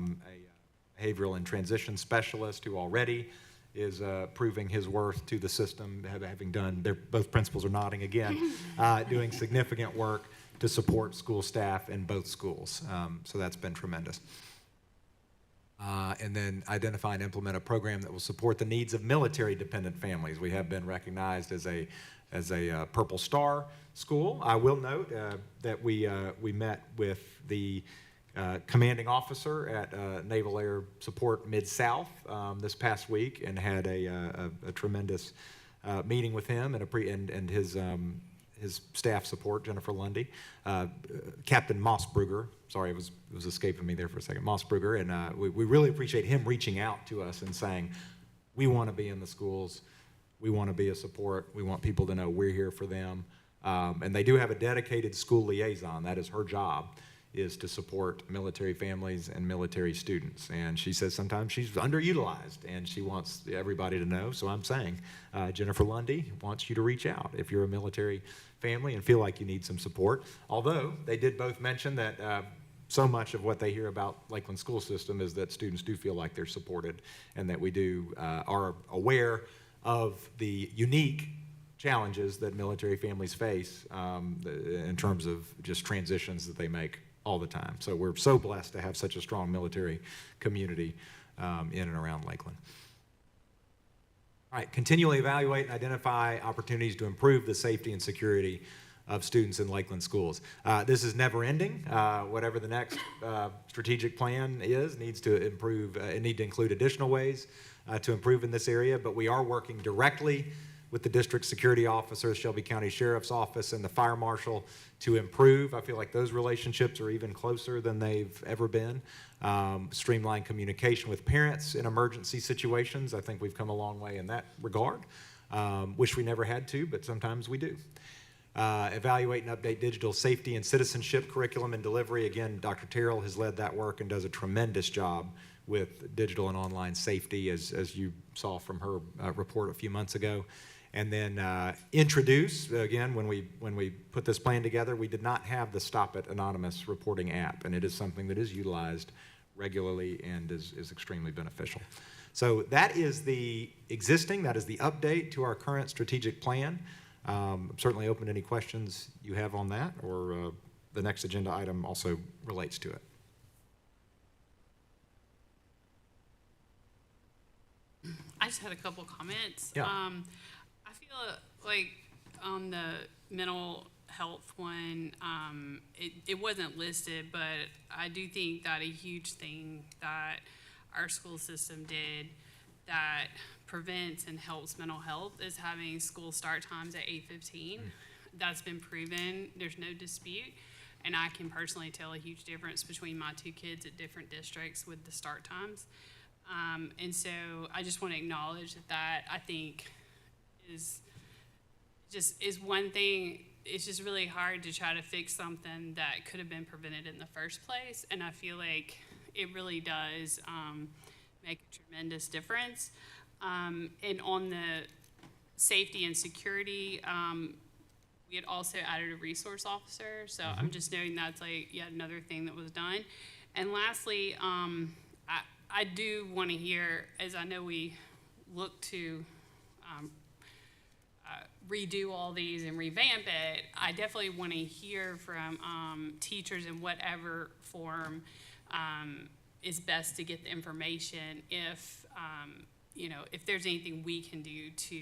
behavioral and transition specialist who already is proving his worth to the system, having done, both principals are nodding again, doing significant work to support school staff in both schools. So that's been tremendous. And then identify and implement a program that will support the needs of military-dependent families. We have been recognized as a Purple Star school. I will note that we met with the commanding officer at Naval Air Support Mid-South this past week and had a tremendous meeting with him and his staff support, Jennifer Lundy, Captain Mossbrugger. Sorry, it was escaping me there for a second. Mossbrugger, and we really appreciate him reaching out to us and saying, we want to be in the schools, we want to be a support, we want people to know we're here for them. And they do have a dedicated school liaison. That is her job, is to support military families and military students. And she says sometimes she's underutilized, and she wants everybody to know. So I'm saying, Jennifer Lundy wants you to reach out if you're a military family and feel like you need some support. Although they did both mention that so much of what they hear about Lakeland school system is that students do feel like they're supported, and that we are aware of the unique challenges that military families face in terms of just transitions that they make all the time. So we're so blessed to have such a strong military community in and around Lakeland. All right, continually evaluate and identify opportunities to improve the safety and security of students in Lakeland schools. This is never ending. Whatever the next strategic plan needs to improve, need to include additional ways to improve in this area, but we are working directly with the district security officers, Shelby County Sheriff's Office, and the fire marshal to improve. I feel like those relationships are even closer than they've ever been. Streamline communication with parents in emergency situations. I think we've come a long way in that regard. Wish we never had to, but sometimes we do. Evaluate and update digital safety and citizenship curriculum and delivery. Again, Dr. Terrell has led that work and does a tremendous job with digital and online safety, as you saw from her report a few months ago. And then introduce, again, when we put this plan together, we did not have the Stop It Anonymous reporting app, and it is something that is utilized regularly and is extremely beneficial. So that is the update to our current strategic plan. I'm certainly open to any questions you have on that, or the next agenda item also relates to it. I just had a couple comments. Yeah. I feel like on the mental health one, it wasn't listed, but I do think that a huge thing that our school system did that prevents and helps mental health is having school start times at 8:15. That's been proven. There's no dispute. And I can personally tell a huge difference between my two kids at different districts with the start times. And so I just want to acknowledge that I think is one thing. It's just really hard to try to fix something that could have been prevented in the first place. And I feel like it really does make a tremendous difference. And on the safety and security, we had also added a resource officer, so I'm just noting that's like yet another thing that was done. And lastly, I do want to hear, as I know we look to redo all these and revamp it, I definitely want to hear from teachers in whatever form is best to get the information. If if there's anything we can do to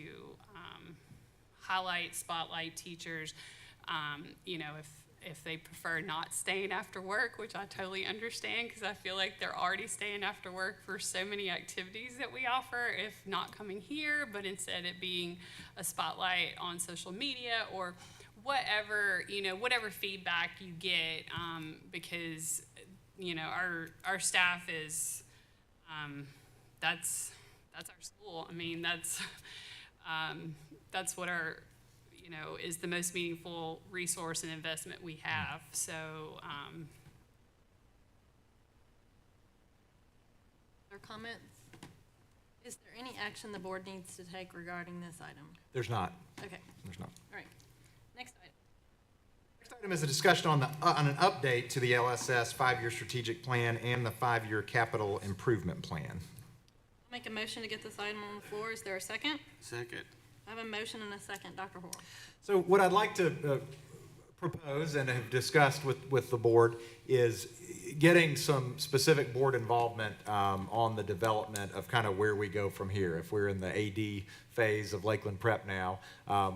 highlight, spotlight teachers, if they prefer not staying after work, which I totally understand, because I feel like they're already staying after work for so many activities that we offer, if not coming here, but instead it being a spotlight on social media or whatever, whatever feedback you get, because, our staff is, that's our school. I mean, that's what our, is the most meaningful resource and investment we have. So, Other comments? Is there any action the board needs to take regarding this item? There's not. Okay, There's not. all right. Next item. Next item is a discussion on an update to the LSS 5-year strategic plan and the 5-year capital improvement plan. I'll make a motion to get this item on the floor. Is there a second? Second. I have a motion and a second. Dr. Hoare. So what I'd like to propose and have discussed with the board is getting some specific board involvement on the development of kind of where we go from here. If we're in the AD phase of Lakeland Prep now,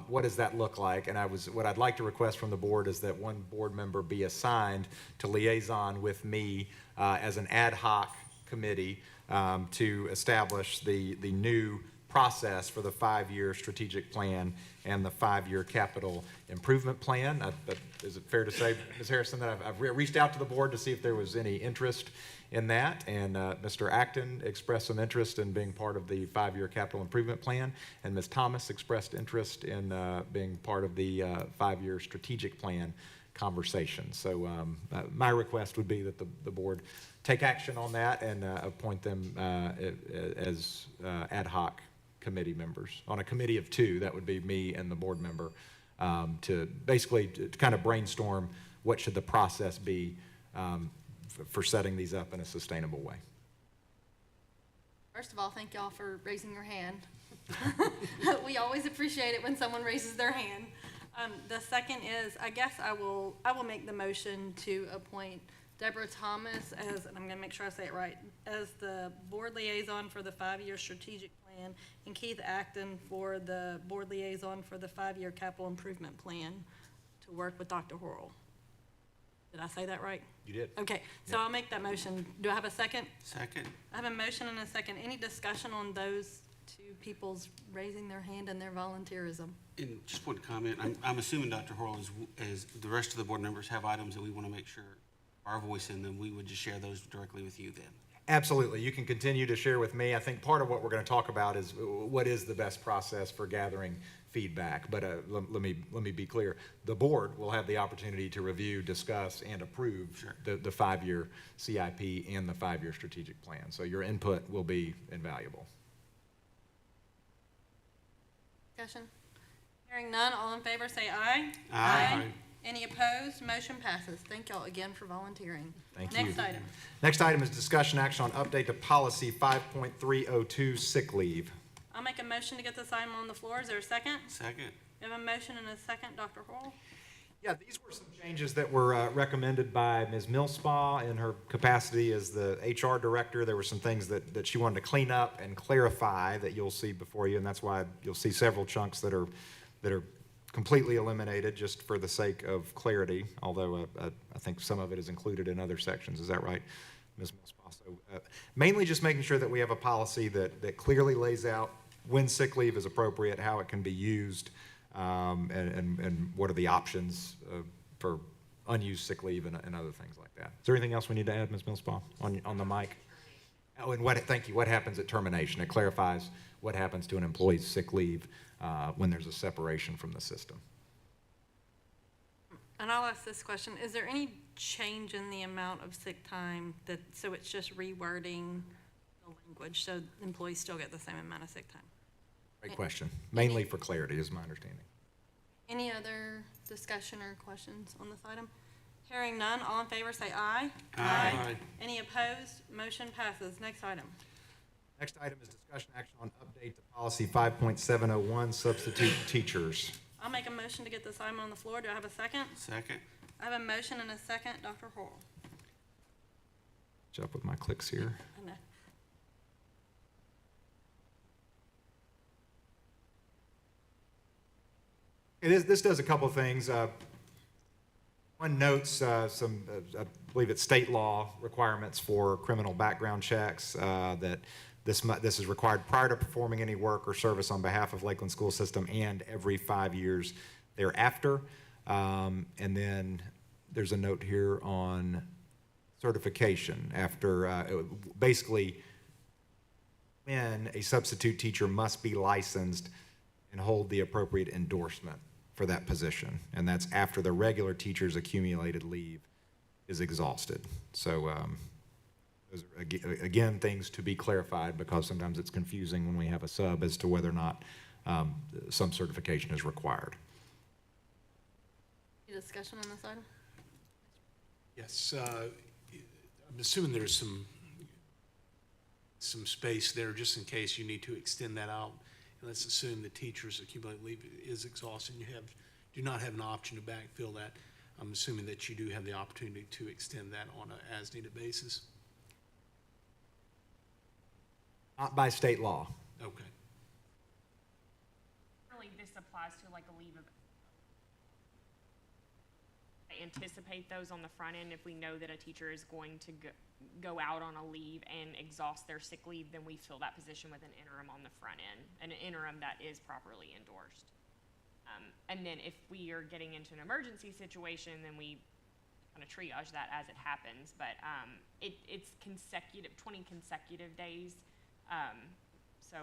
what does that look like? And what I'd like to request from the board is that one board member be assigned to liaison with me as an ad hoc committee to establish the new process for the 5-year strategic plan and the 5-year capital improvement plan. Is it fair to say, Ms. Harrison, that I've reached out to the board to see if there was any interest in that? And Mr. Acton expressed some interest in being part of the 5-year capital improvement plan, and Ms. Thomas expressed interest in being part of the 5-year strategic plan conversation. So my request would be that the board take action on that and appoint them as ad hoc committee members. On a committee of 2, that would be me and the board member, to basically to kind of brainstorm what should the process be for setting these up in a sustainable way. First of all, thank y'all for raising your hand. We always appreciate it when someone raises their hand. The second is, I guess I will make the motion to appoint Deborah Thomas as, and I'm going to make sure I say it right, as the board liaison for the 5-year strategic plan, and Keith Acton for the board liaison for the 5-year capital improvement plan to work with Dr. Horrell. Did I say that right? You did. Okay, so I'll make that motion. Do I have a second? Second. I have a motion and a second. Any discussion on those two people's raising their hand and their volunteerism? And just one comment, I'm assuming Dr. Horrell, as the rest of the board members have items that we want to make sure our voice in them, we would just share those directly with you then. Absolutely. You can continue to share with me. I think part of what we're going to talk about is what is the best process for gathering feedback. But let me be clear. The board will have the opportunity to review, discuss, and approve Sure. the 5-year CIP and the 5-year strategic plan. So your input will be invaluable. Discussion? Hearing none, all in favor say aye. Aye. Any opposed? Motion passes. Thank y'all again for volunteering. Thank you. Next item. Next item is discussion action on update to policy 5.302 sick leave. I'll make a motion to get this item on the floor. Is there a second? Second. We have a motion and a second. Dr. Hall? Yeah, these were some changes that were recommended by Ms. Millspaw in her capacity as the HR director. There were some things that she wanted to clean up and clarify that you'll see before you, and that's why you'll see several chunks that are completely eliminated just for the sake of clarity, although I think some of it is included in other sections. Is that right, Ms. Millspaw? So mainly just making sure that we have a policy that clearly lays out when sick leave is appropriate, how it can be used, and what are the options for unused sick leave and other things like that. Is there anything else we need to add, Ms. Millspaw, on the mic? Oh, and thank you. What happens at termination? It clarifies what happens to an employee's sick leave when there's a separation from the system. And I'll ask this question. Is there any change in the amount of sick time so it's just rewording the language, so employees still get the same amount of sick time. Great question. Mainly for clarity is my understanding. Any other discussion or questions on this item? Hearing none, all in favor say aye. Aye. Any opposed? Motion passes. Next item. Next item is discussion action on update to policy 5.701, substitute teachers. I'll make a motion to get this item on the floor. Do I have a second? Second. I have a motion and a second. Dr. Horl. Catch up with my clicks here. I know. This does a couple of things. One notes I believe it's state law requirements for criminal background checks, that this is required prior to performing any work or service on behalf of Lakeland School System and every 5 years thereafter. And then there's a note here on certification after, basically, when a substitute teacher must be licensed and hold the appropriate endorsement for that position. And that's after the regular teacher's accumulated leave is exhausted. So those are, again, things to be clarified because sometimes it's confusing when we have a sub as to whether or not some certification is required. Any discussion on this item? Yes, I'm assuming there's some space there just in case you need to extend that out. And let's assume the teacher's accumulated leave is exhausted and you do not have an option to backfill that. I'm assuming that you do have the opportunity to extend that on a as-needed basis. Not by state law. Okay. Really, this applies to like a leave of. I anticipate those on the front end. If we know that a teacher is going to go out on a leave and exhaust their sick leave, then we fill that position with an interim on the front end, an interim that is properly endorsed. And then if we are getting into an emergency situation, then we kind of triage that as it happens. But it's consecutive, 20 consecutive days. So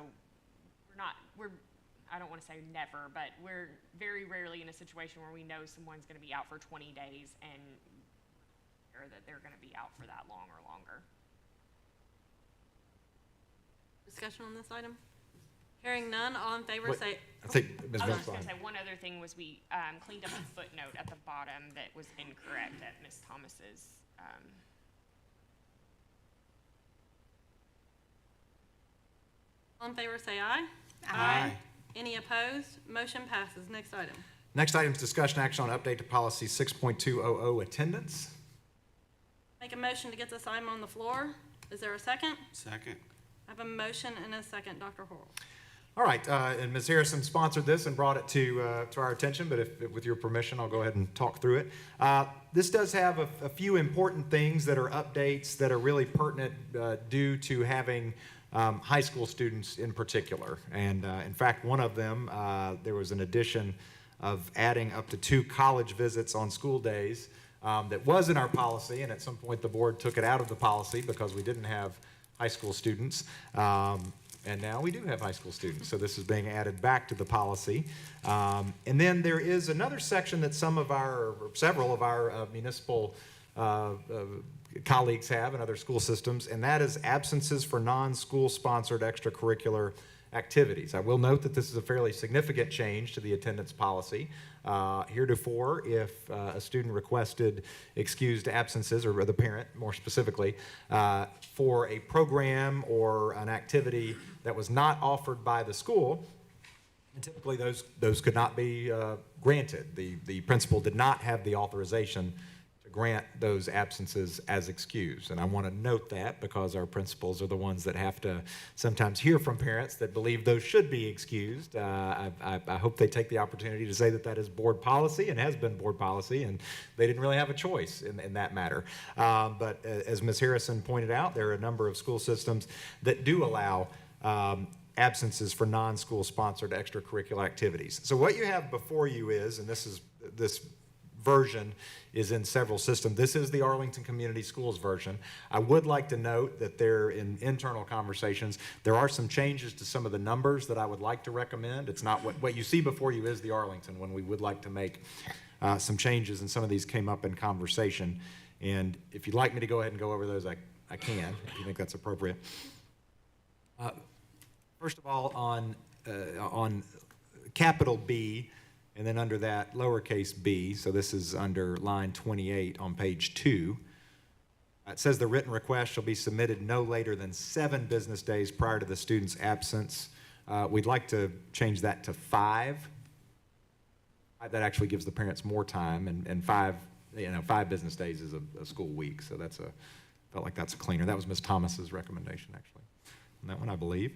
I don't want to say never, but we're very rarely in a situation where we know someone's going to be out for 20 days and or that they're going to be out for that long or longer. Discussion on this item? Hearing none, all in favor Wait, say. I think Ms. I was Mills. just going to say one other thing was we cleaned up a footnote at the bottom that was incorrect at Ms. Thomas's. All in favor say aye. Aye. Any opposed? Motion passes. Next item. Next item is discussion action on update to policy 6.200, attendance. Make a motion to get this item on the floor. Is there a second? Second. I have a motion and a second. Dr. Horl. All right, and Ms. Harrison sponsored this and brought it to our attention, but if with your permission, I'll go ahead and talk through it. This does have a few important things that are updates that are really pertinent due to having high school students in particular. And in fact, one of them, there was an addition of adding up to 2 college visits on school days that was in our policy, and at some point the board took it out of the policy because we didn't have high school students. And now we do have high school students, so this is being added back to the policy. And then there is another section that several of our municipal colleagues have in other school systems, and that is absences for non-school sponsored extracurricular activities. I will note that this is a fairly significant change to the attendance policy. Heretofore, if a student requested excused absences, or the parent more specifically, for a program or an activity that was not offered by the school, and typically those could not be granted. The principal did not have the authorization to grant those absences as excused. And I want to note that because our principals are the ones that have to sometimes hear from parents that believe those should be excused. I hope they take the opportunity to say that that is board policy and has been board policy, and they didn't really have a choice in that matter. But as Ms. Harrison pointed out, there are a number of school systems that do allow absences for non-school sponsored extracurricular activities. So what you have before you is, and this version is in several systems. This is the Arlington Community Schools version. I would like to note that there, in internal conversations, there are some changes to some of the numbers that I would like to recommend. It's not what you see before you is the Arlington one. We would like to make some changes, and some of these came up in conversation. And if you'd like me to go ahead and go over those, I can, if you think that's appropriate. First of all, on capital B, and then under that lowercase b, so this is under line 28 on page 2. It says the written request shall be submitted no later than 7 business days prior to the student's absence. We'd like to change that to 5. That actually gives the parents more time, and 5 business days is a school week, so felt like that's a cleaner. That was Ms. Thomas's recommendation, actually, on that one, I believe.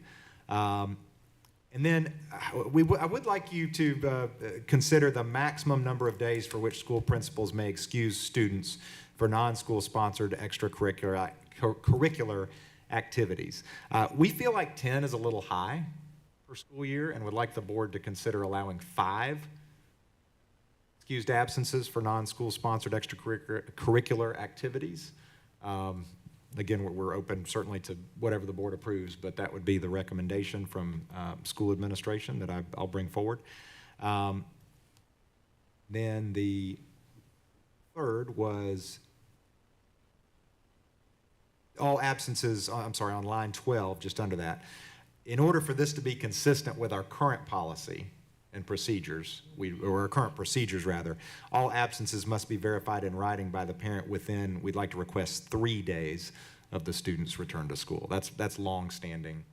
And then I would like you to consider the maximum number of days for which school principals may excuse students for non-school sponsored extracurricular activities. We feel like 10 is a little high per school year and would like the board to consider allowing 5 excused absences for non-school sponsored extracurricular activities. Again, we're open certainly to whatever the board approves, but that would be the recommendation from school administration that I'll bring forward. Then the third was all absences, I'm sorry, on line 12, just under that. In order for this to be consistent with our current policy and procedures, or our current procedures rather, all absences must be verified in writing by the parent within, we'd like to request 3 days of the student's return to school. That's long-standing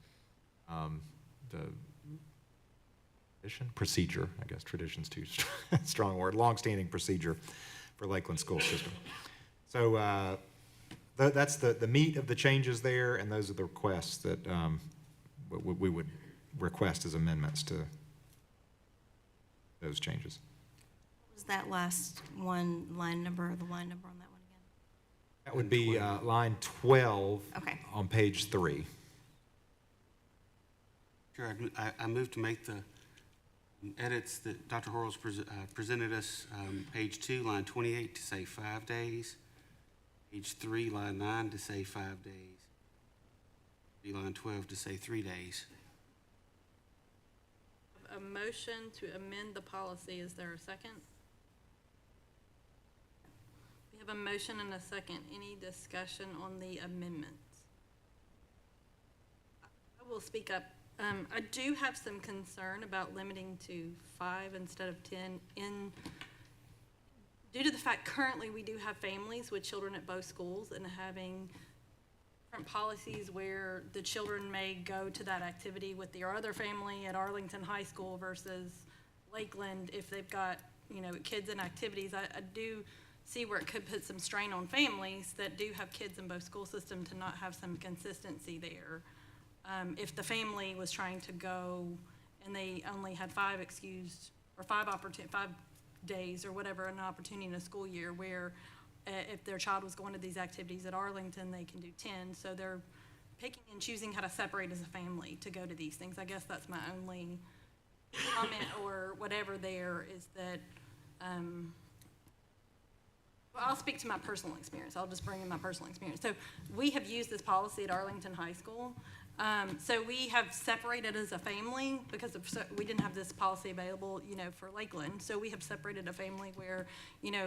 procedure, I guess tradition's too strong word, long-standing procedure for Lakeland school system. So that's the meat of the changes there, and those are the requests that we would request as amendments to those changes. What was that last one, the line number on that one again? That would be line 12 Okay. on page 3. Sure, I move to make the edits that Dr. Horrells presented us, page 2, line 28 to say 5 days, page 3, line 9 to say 5 days, line 12 to say 3 days. A motion to amend the policy. Is there a second? We have a motion and a second. Any discussion on the amendments? I will speak up. I do have some concern about limiting to 5 instead of 10 due to the fact currently we do have families with children at both schools and having different policies where the children may go to that activity with their other family at Arlington High School versus Lakeland if they've got, kids in activities. I do see where it could put some strain on families that do have kids in both school systems to not have some consistency there. If the family was trying to go and they only had 5 excused or 5 days or whatever, an opportunity in a school year where if their child was going to these activities at Arlington, they can do 10. So they're picking and choosing how to separate as a family to go to these things. I guess that's my only comment or whatever there is that, well, I'll speak to my personal experience. I'll just bring in my personal experience. So we have used this policy at Arlington High School. So we have separated as a family because we didn't have this policy available, for Lakeland. So we have separated a family where,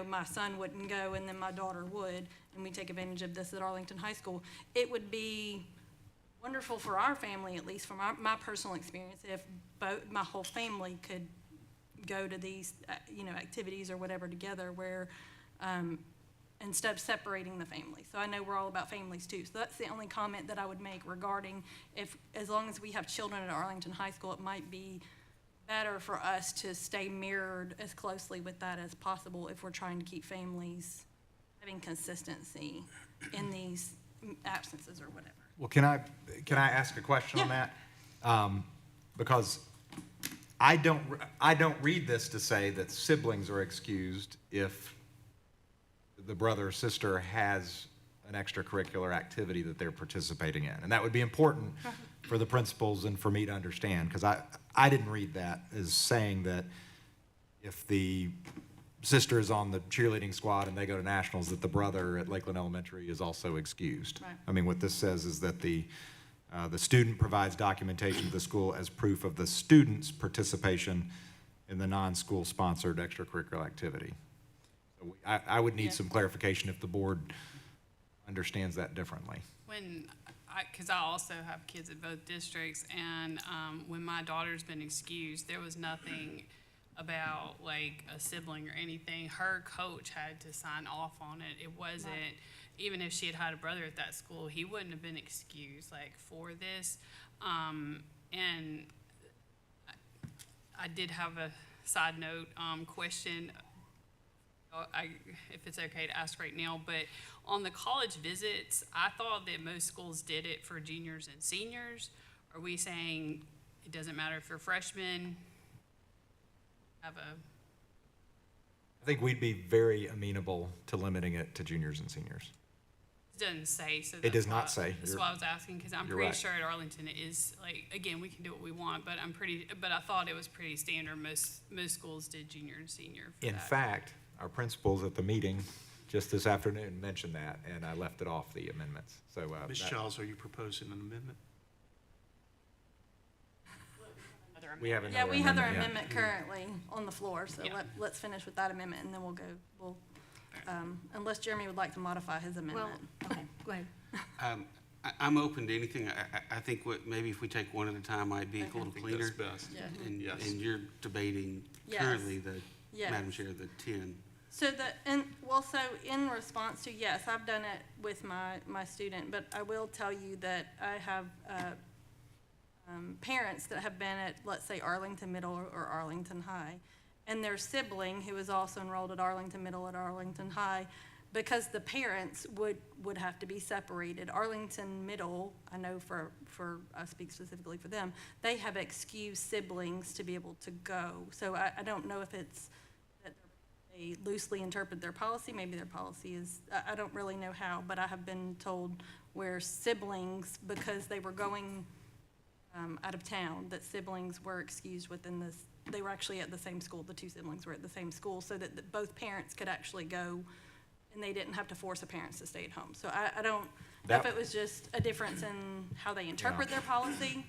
my son wouldn't go and then my daughter would, and we take advantage of this at Arlington High School. It would be wonderful for our family, at least from my personal experience, if my whole family could go to these, activities or whatever together where, instead of separating the family. So I know we're all about families too. So that's the only comment that I would make regarding as long as we have children at Arlington High School, it might be better for us to stay mirrored as closely with that as possible if we're trying to keep families having consistency in these absences or whatever. Well, can I ask a question on that? Because I don't read this to say that siblings are excused if the brother or sister has an extracurricular activity that they're participating in. And that would be important for the principals and for me to understand, because I didn't read that as saying that if the sister is on the cheerleading squad and they go to nationals, that the brother at Lakeland Elementary is also excused. Right. I mean, what this says is that the student provides documentation to the school as proof of the student's participation in the non-school sponsored extracurricular activity. So I would need some clarification if the board understands that differently. When because I also have kids at both districts, and when my daughter's been excused, there was nothing about like a sibling or anything. Her coach had to sign off on it. It wasn't, even if she had had a brother at that school, he wouldn't have been excused like for this. And I did have a side note question. If it's okay to ask right now, but on the college visits, I thought that most schools did it for juniors and seniors. Are we saying it doesn't matter if you're freshmen? I think we'd be very amenable to limiting it to juniors and seniors. It doesn't say, so It does that's not why- say. That's You're- why I was asking, because I'm you're pretty right. sure at Arlington it is, like, again, we can do what we want, but but I thought it was pretty standard. Most schools did junior and senior for In that. fact, our principals at the meeting just this afternoon mentioned that, and I left it off the amendments. So, Ms. that- Childs, are you proposing an amendment? Other we have Yeah, another we have our amendment, yeah. amendment currently on the floor, so Yeah. let's finish with that amendment, and then we'll, unless Jeremy would like to modify his Well, amendment. okay, go ahead. I'm open to anything. I think maybe if we take one at a time might be a little think cleaner. that's best. Yeah. And, Yes. and you're debating Yes. currently Yes. Madam Chair, the 10. So so in response to, yes, I've done it with my student, but I will tell you that I have, parents that have been at, let's say, Arlington Middle or Arlington High, and their sibling who is also enrolled at Arlington Middle at Arlington High, because the parents would have to be separated. Arlington Middle, I know I speak specifically for them, they have excused siblings to be able to go. So I don't know if it's that they loosely interpret their policy, maybe their policy is, I don't really know how, but I have been told where siblings, because they were going out of town, that siblings were excused within this, they were actually at the same school, the two siblings were at the same school, so that both parents could actually go, and they didn't have to force the parents to stay at home. So I don't know if That- it was just a difference in how they interpret their policy,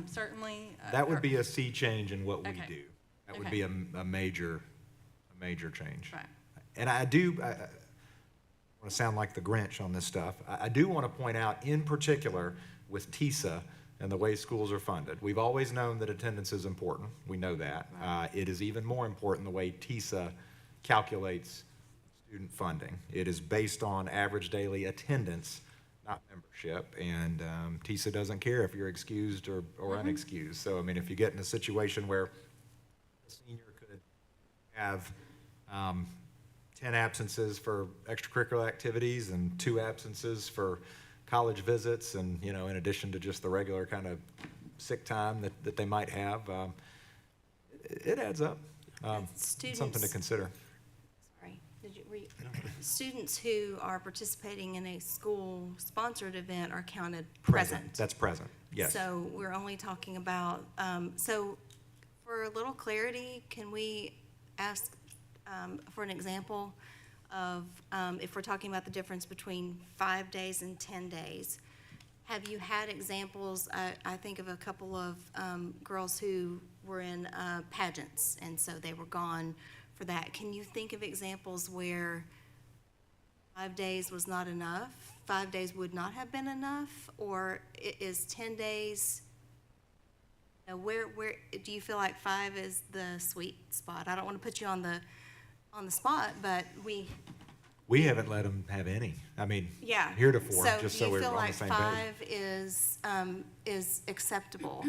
certainly. That would be a sea change in what we Okay. do. That would Okay. be a major change. Right. And I want to sound like the Grinch on this stuff. I do want to point out, in particular, with TISA and the way schools are funded. We've always known that attendance is important. We know that. It is even more important the way TISA calculates student funding. It is based on average daily attendance, not membership. And TISA doesn't care if you're excused or unexcused. So, I mean, if you get in a situation where a senior could have 10 absences for extracurricular activities and 2 absences for college visits, and, in addition to just the regular kind of sick time that they might have, it adds up. Something to Students- consider. Sorry, did you read? Students who are participating in a school-sponsored event are counted present. That's present, yes. So we're only talking about, so for a little clarity, can we ask for an example of, if we're talking about the difference between 5 days and 10 days, have you had examples? I think of a couple of girls who were in pageants, and so they were gone for that. Can you think of examples where 5 days was not enough? 5 days would not have been enough? Or is 10 days, where do you feel like 5 is the sweet spot? I don't want to put you on the spot, but We haven't let them have any. I mean, yeah. heretofore, just so we're on the same page. Do you feel like 5 is acceptable?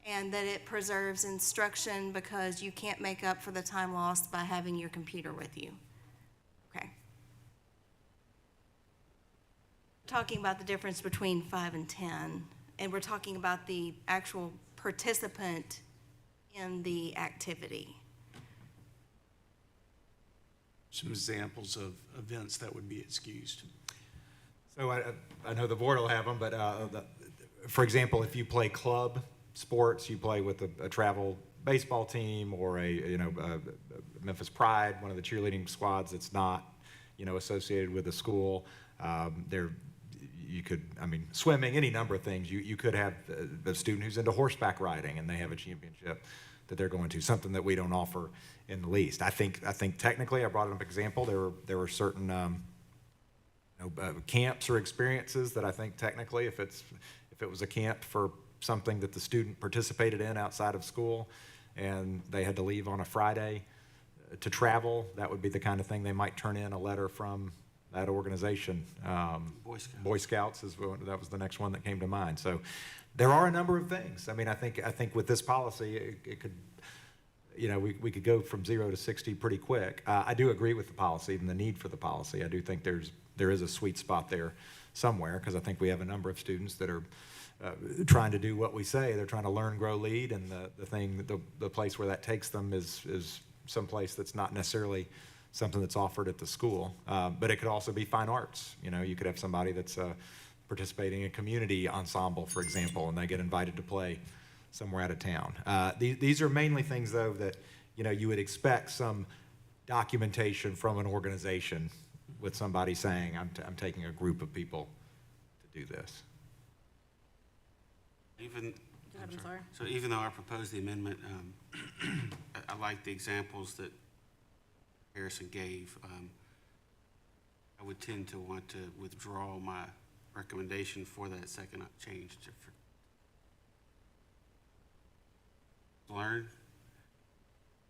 And that it preserves instruction because you can't make up for the time lost by having your computer with you? Okay. Talking about the difference between 5 and 10, and we're talking about the actual participant in the activity. Some examples of events that would be excused. So I know the board will have them, but for example, if you play club sports, you play with a travel baseball team or a Memphis Pride, one of the cheerleading squads that's not associated with the school. You could, swimming, any number of things. You could have a student who's into horseback riding and they have a championship that they're going to, something that we don't offer in the least. I think technically, I brought up an example. There were certain camps or experiences that I think technically, if it was a camp for something that the student participated in outside of school and they had to leave on a Friday to travel, that would be the kind of thing they might turn in a letter from that organization. Boy Scouts that was the next one that came to mind. So there are a number of things. I mean, I think with this policy, it could, we could go from 0 to 60 pretty quick. I do agree with the policy and the need for the policy. I do think there is a sweet spot there somewhere, because I think we have a number of students that are trying to do what we say. They're trying to learn, grow, lead, and the place where that takes them is some place that's not necessarily something that's offered at the school. But it could also be fine arts. You could have somebody that's participating in a community ensemble, for example, and they get invited to play somewhere out of town. These are mainly things, though, that you would expect some documentation from an organization with somebody saying, I'm taking a group of people to do this. So even though I proposed the amendment, I like the examples that Harrison gave. I would tend to want to withdraw my recommendation for that second change to learn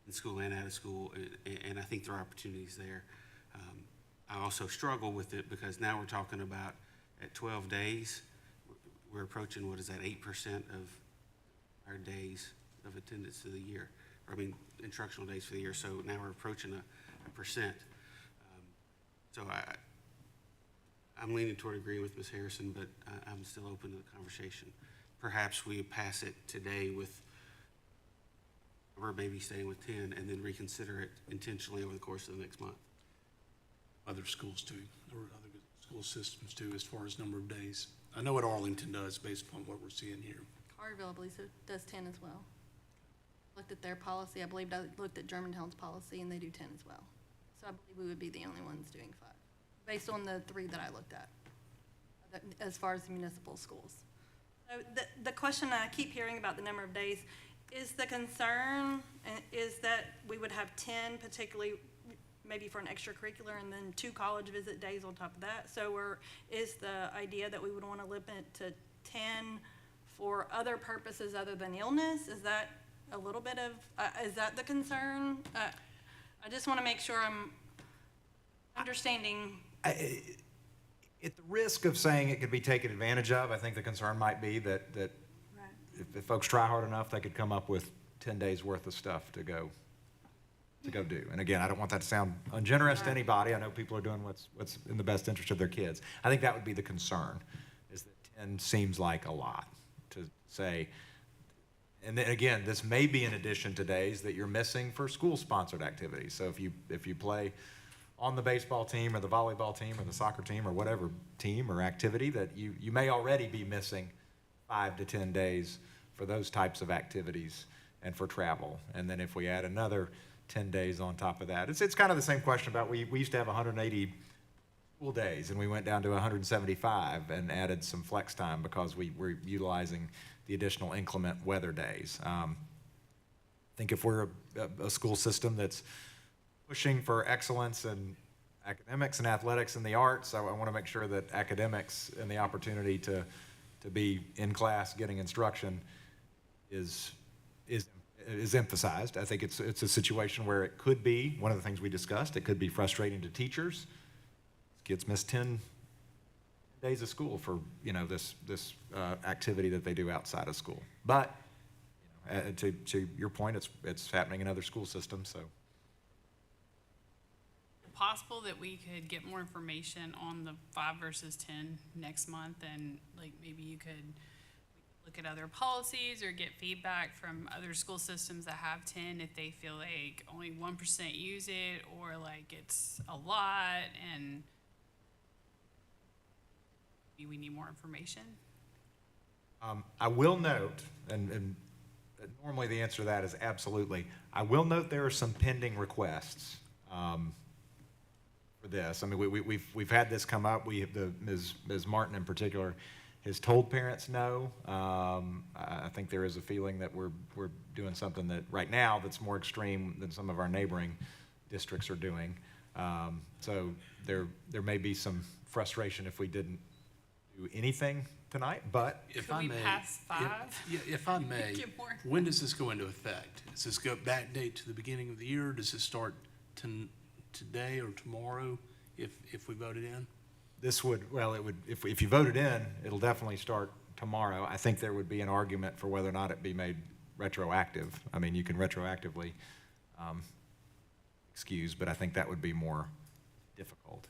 in school and out of school, and I think there are opportunities there. I also struggle with it because now we're talking about at 12 days, we're approaching, 8% of our days of attendance of the year, instructional days for the year. So now we're approaching a percent. So I'm leaning toward agreeing with Ms. Harrison, but I'm still open to the conversation. Perhaps we pass it today or maybe staying with 10 and then reconsider it intentionally over the course of the next month. Other schools do, or other school systems do, as far as number of days. I know what Arlington does based upon what we're seeing here. Carterville, I believe, does 10 as well. Looked at their policy. I believe I looked at Germantown's policy, and they do 10 as well. So I believe we would be the only ones doing 5, based on the 3 that I looked at, as far as the municipal schools. So the question I keep hearing about the number of days is the concern is that we would have 10, particularly maybe for an extracurricular, and then 2 college visit days on top of that. So is the idea that we would want to limit it to 10 for other purposes other than illness? Is that a little bit of, is that the concern? I just want to make sure I'm understanding. At the risk of saying it could be taken advantage of, I think the concern might be that Right. if folks try hard enough, they could come up with 10 days worth of stuff to go do. And again, I don't want that to sound ungenerous to anybody. I know people are doing what's in the best interest of their kids. I think that would be the concern, is that 10 seems like a lot to say. And then again, this may be in addition to days that you're missing for school-sponsored activities. So if you play on the baseball team or the volleyball team or the soccer team or whatever team or activity, that you may already be missing 5 to 10 days for those types of activities and for travel. And then if we add another 10 days on top of that, it's kind of the same question about, we used to have 180 school days and we went down to 175 and added some flex time because we were utilizing the additional inclement weather days. I think if we're a school system that's pushing for excellence in academics and athletics and the arts, I want to make sure that academics and the opportunity to be in class getting instruction is emphasized. I think it's a situation where it could be, one of the things we discussed, it could be frustrating to teachers. Kids miss 10 days of school for this activity that they do outside of school. But to your point, it's happening in other school systems. So Possible that we could get more information on the 5 versus 10 next month, and maybe you could look at other policies or get feedback from other school systems that have 10 if they feel like only 1% use it, or it's a lot and we need more information. I will note, and normally the answer to that is absolutely, I will note there are some pending requests for this. I mean, we've had this come up. Ms. Martin in particular has told parents no. I think there is a feeling that we're doing something that right now that's more extreme than some of our neighboring districts are doing. So there may be some frustration if we didn't do anything tonight, but If Could I we may, pass if- 5? Yeah, if I may, Get more. when does this go into effect? Does this go back date to the beginning of the year? Does it start today or tomorrow if we vote it in? this would, well, it would, if you voted in, it'll definitely start tomorrow. I think there would be an argument for whether or not it be made retroactive. I mean, you can retroactively excuse, but I think that would be more difficult.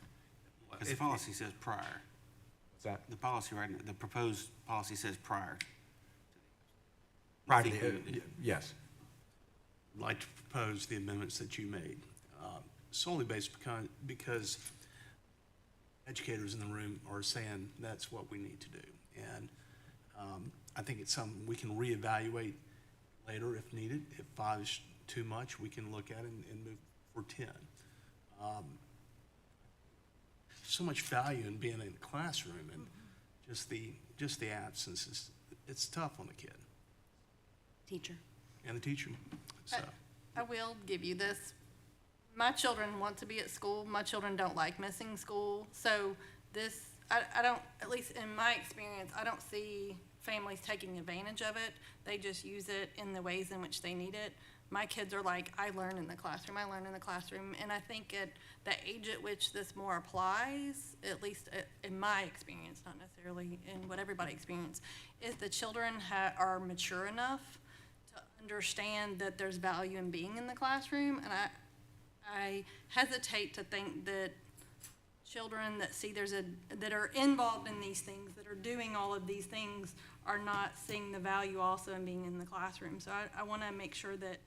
Because the policy says prior. What's that? The policy right now, the proposed policy says prior. Prior to think the, yes. I'd like to propose the amendments that you made, solely based because educators in the room are saying that's what we need to do. And I think it's something we can reevaluate later if needed. If 5 is too much, we can look at it and move for 10. So much value in being in the classroom, and just the absence it's tough on the kid Teacher. and the teacher. So I will give you this. My children want to be at school. My children don't like missing school. So this, I don't, at least in my experience, I don't see families taking advantage of it. They just use it in the ways in which they need it. My kids are like, I learn in the classroom, I learn in the classroom. And I think at the age at which this more applies, at least in my experience, not necessarily in what everybody experiences, is the children are mature enough to understand that there's value in being in the classroom. And I hesitate to think that children that see that are involved in these things, that are doing all of these things, are not seeing the value also in being in the classroom. So I want to make sure that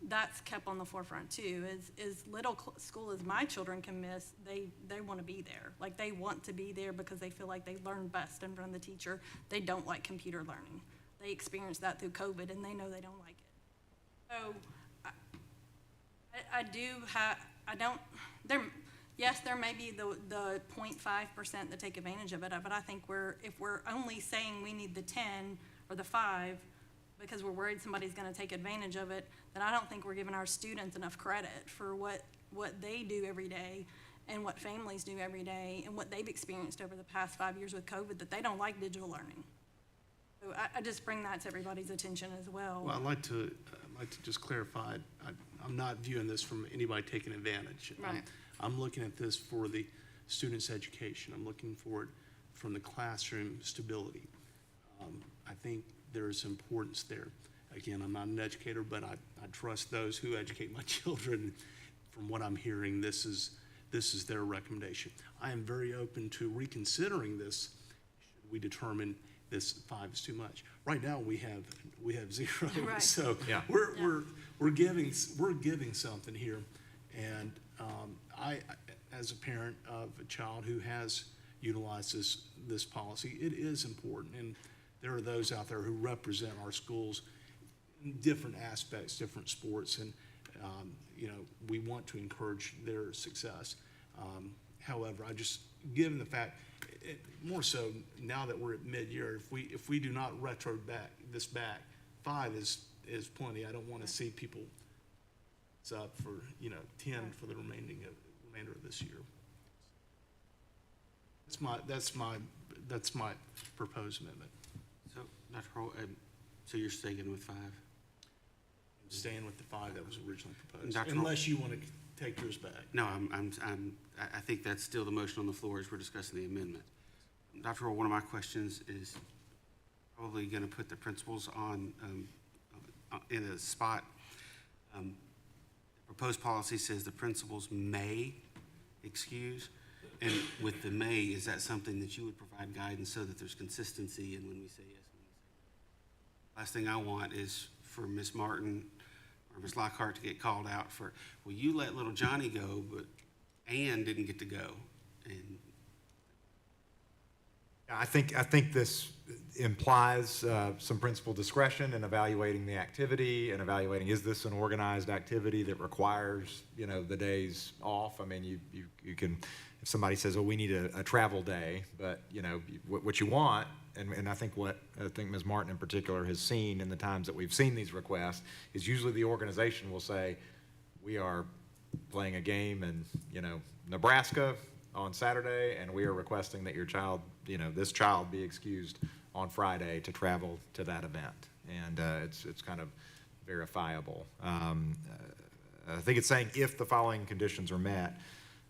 that's kept on the forefront too. As little school as my children can miss, they want to be there. Like, they want to be there because they feel like they learn best in front of the teacher. They don't like computer learning. They experienced that through COVID, and they know they don't like it. So yes, there may be the 0.5% that take advantage of it, but I think if we're only saying we need the 10 or the 5 because we're worried somebody's gonna take advantage of it, then I don't think we're giving our students enough credit for what they do every day and what families do every day and what they've experienced over the past 5 years with COVID, that they don't like digital learning. So I just bring that to everybody's attention as well. Well, I'd like to just clarify, I'm not viewing this from anybody taking advantage. Right. I'm looking at this for the student's education. I'm looking for it from the classroom stability. I think there's importance there. Again, I'm not an educator, but I trust those who educate my children. From what I'm hearing, this is their recommendation. I am very open to reconsidering this should we determine this 5 is too much. Right now, we have 0. Right. So Yeah. we're giving something here. And I, as a parent of a child who has utilized this policy, it is important. And there are those out there who represent our schools in different aspects, different sports, and we want to encourage their success. However, given the fact, more so now that we're at mid-year, if we do not retro this back, 5 is plenty. I don't want to see people up for 10 for the remainder of this year. That's my proposed amendment. So, Dr. Hall, so you're sticking with 5? I'm staying with the 5 that was originally proposed, Dr. unless you want to take yours back. No, I think that's still the motion on the floor as we're discussing the amendment. Dr. Hall, one of my questions is probably going to put the principals in a spot. Proposed policy says the principals may excuse, and with the may, is that something that you would provide guidance so that there's consistency in when we say yes and when we say no? Last thing I want is for Ms. Martin or Ms. Lockhart to get called out for, well, you let little Johnny go, but Ann didn't get to go. And I think this implies some principal discretion in evaluating the activity and evaluating, is this an organized activity that requires, the days off? I mean, you can, if somebody says, oh, we need a travel day, but, what you want, and I think Ms. Martin in particular has seen in the times that we've seen these requests, is usually the organization will say, we are playing a game in, Nebraska on Saturday, and we are requesting that your child, this child be excused on Friday to travel to that event. And it's kind of verifiable. I think it's saying if the following conditions are met,